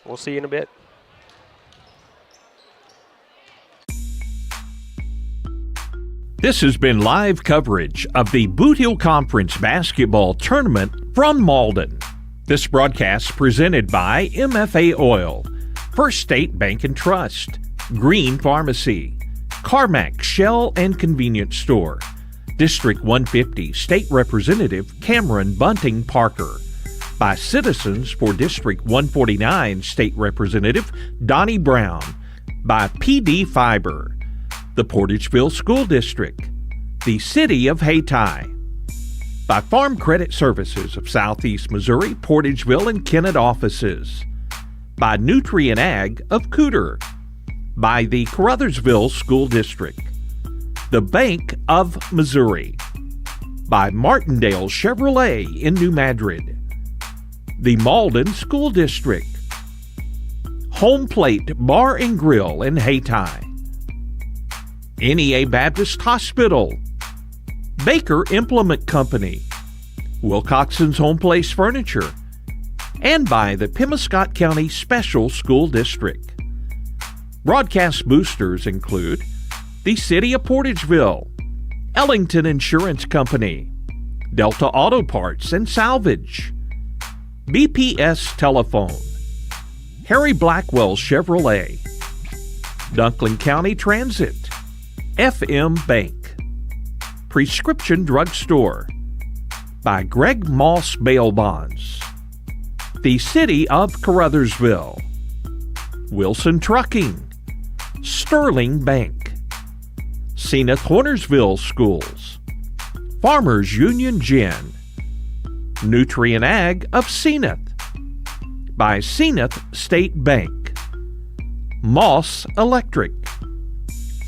we'll see you in a bit. This has been live coverage of the Bootheel Conference Basketball Tournament from Malden. This broadcast presented by MFA Oil, First State Bank and Trust, Green Pharmacy, Carmack Shell and Convenience Store, District 150 State Representative Cameron Bunting Parker, by Citizens for District 149 State Representative Donnie Brown, by PD Fiber, the Portageville School District, the City of Hayti, by Farm Credit Services of Southeast Missouri, Portageville, and Kennett offices, by Nutrient Ag of Cooter, by the Caruthersville School District, the Bank of Missouri, by Martindale Chevrolet in New Madrid, the Malden School District, Home Plate Bar and Grill in Hayti, NEA Baptist Hospital, Baker Implement Company, Wilcoxon's Home Place Furniture, and by the Pemiscot County Special School District. Broadcast boosters include the City of Portageville, Ellington Insurance Company, Delta Auto Parts and Salvage, BPS Telephone, Harry Blackwell Chevrolet, Dunklin County Transit, FM Bank, Prescription Drug Store, by Greg Moss Bail Bonds, the City of Caruthersville, Wilson Trucking, Sterling Bank, Zenith Hornersville Schools, Farmers Union Gin, Nutrient Ag of Zenith, by Zenith State Bank, Moss Electric,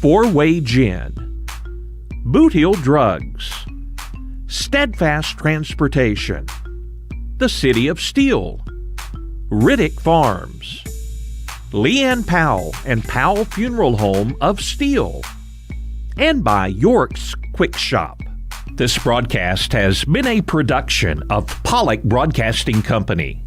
Four-Way Gin, Bootheel Drugs, Steadfast Transportation, the City of Steel, Riddick Farms, Leanne Powell and Powell Funeral Home of Steel, and by York's Quick Shop. This broadcast has been a production of Pollock Broadcasting Company.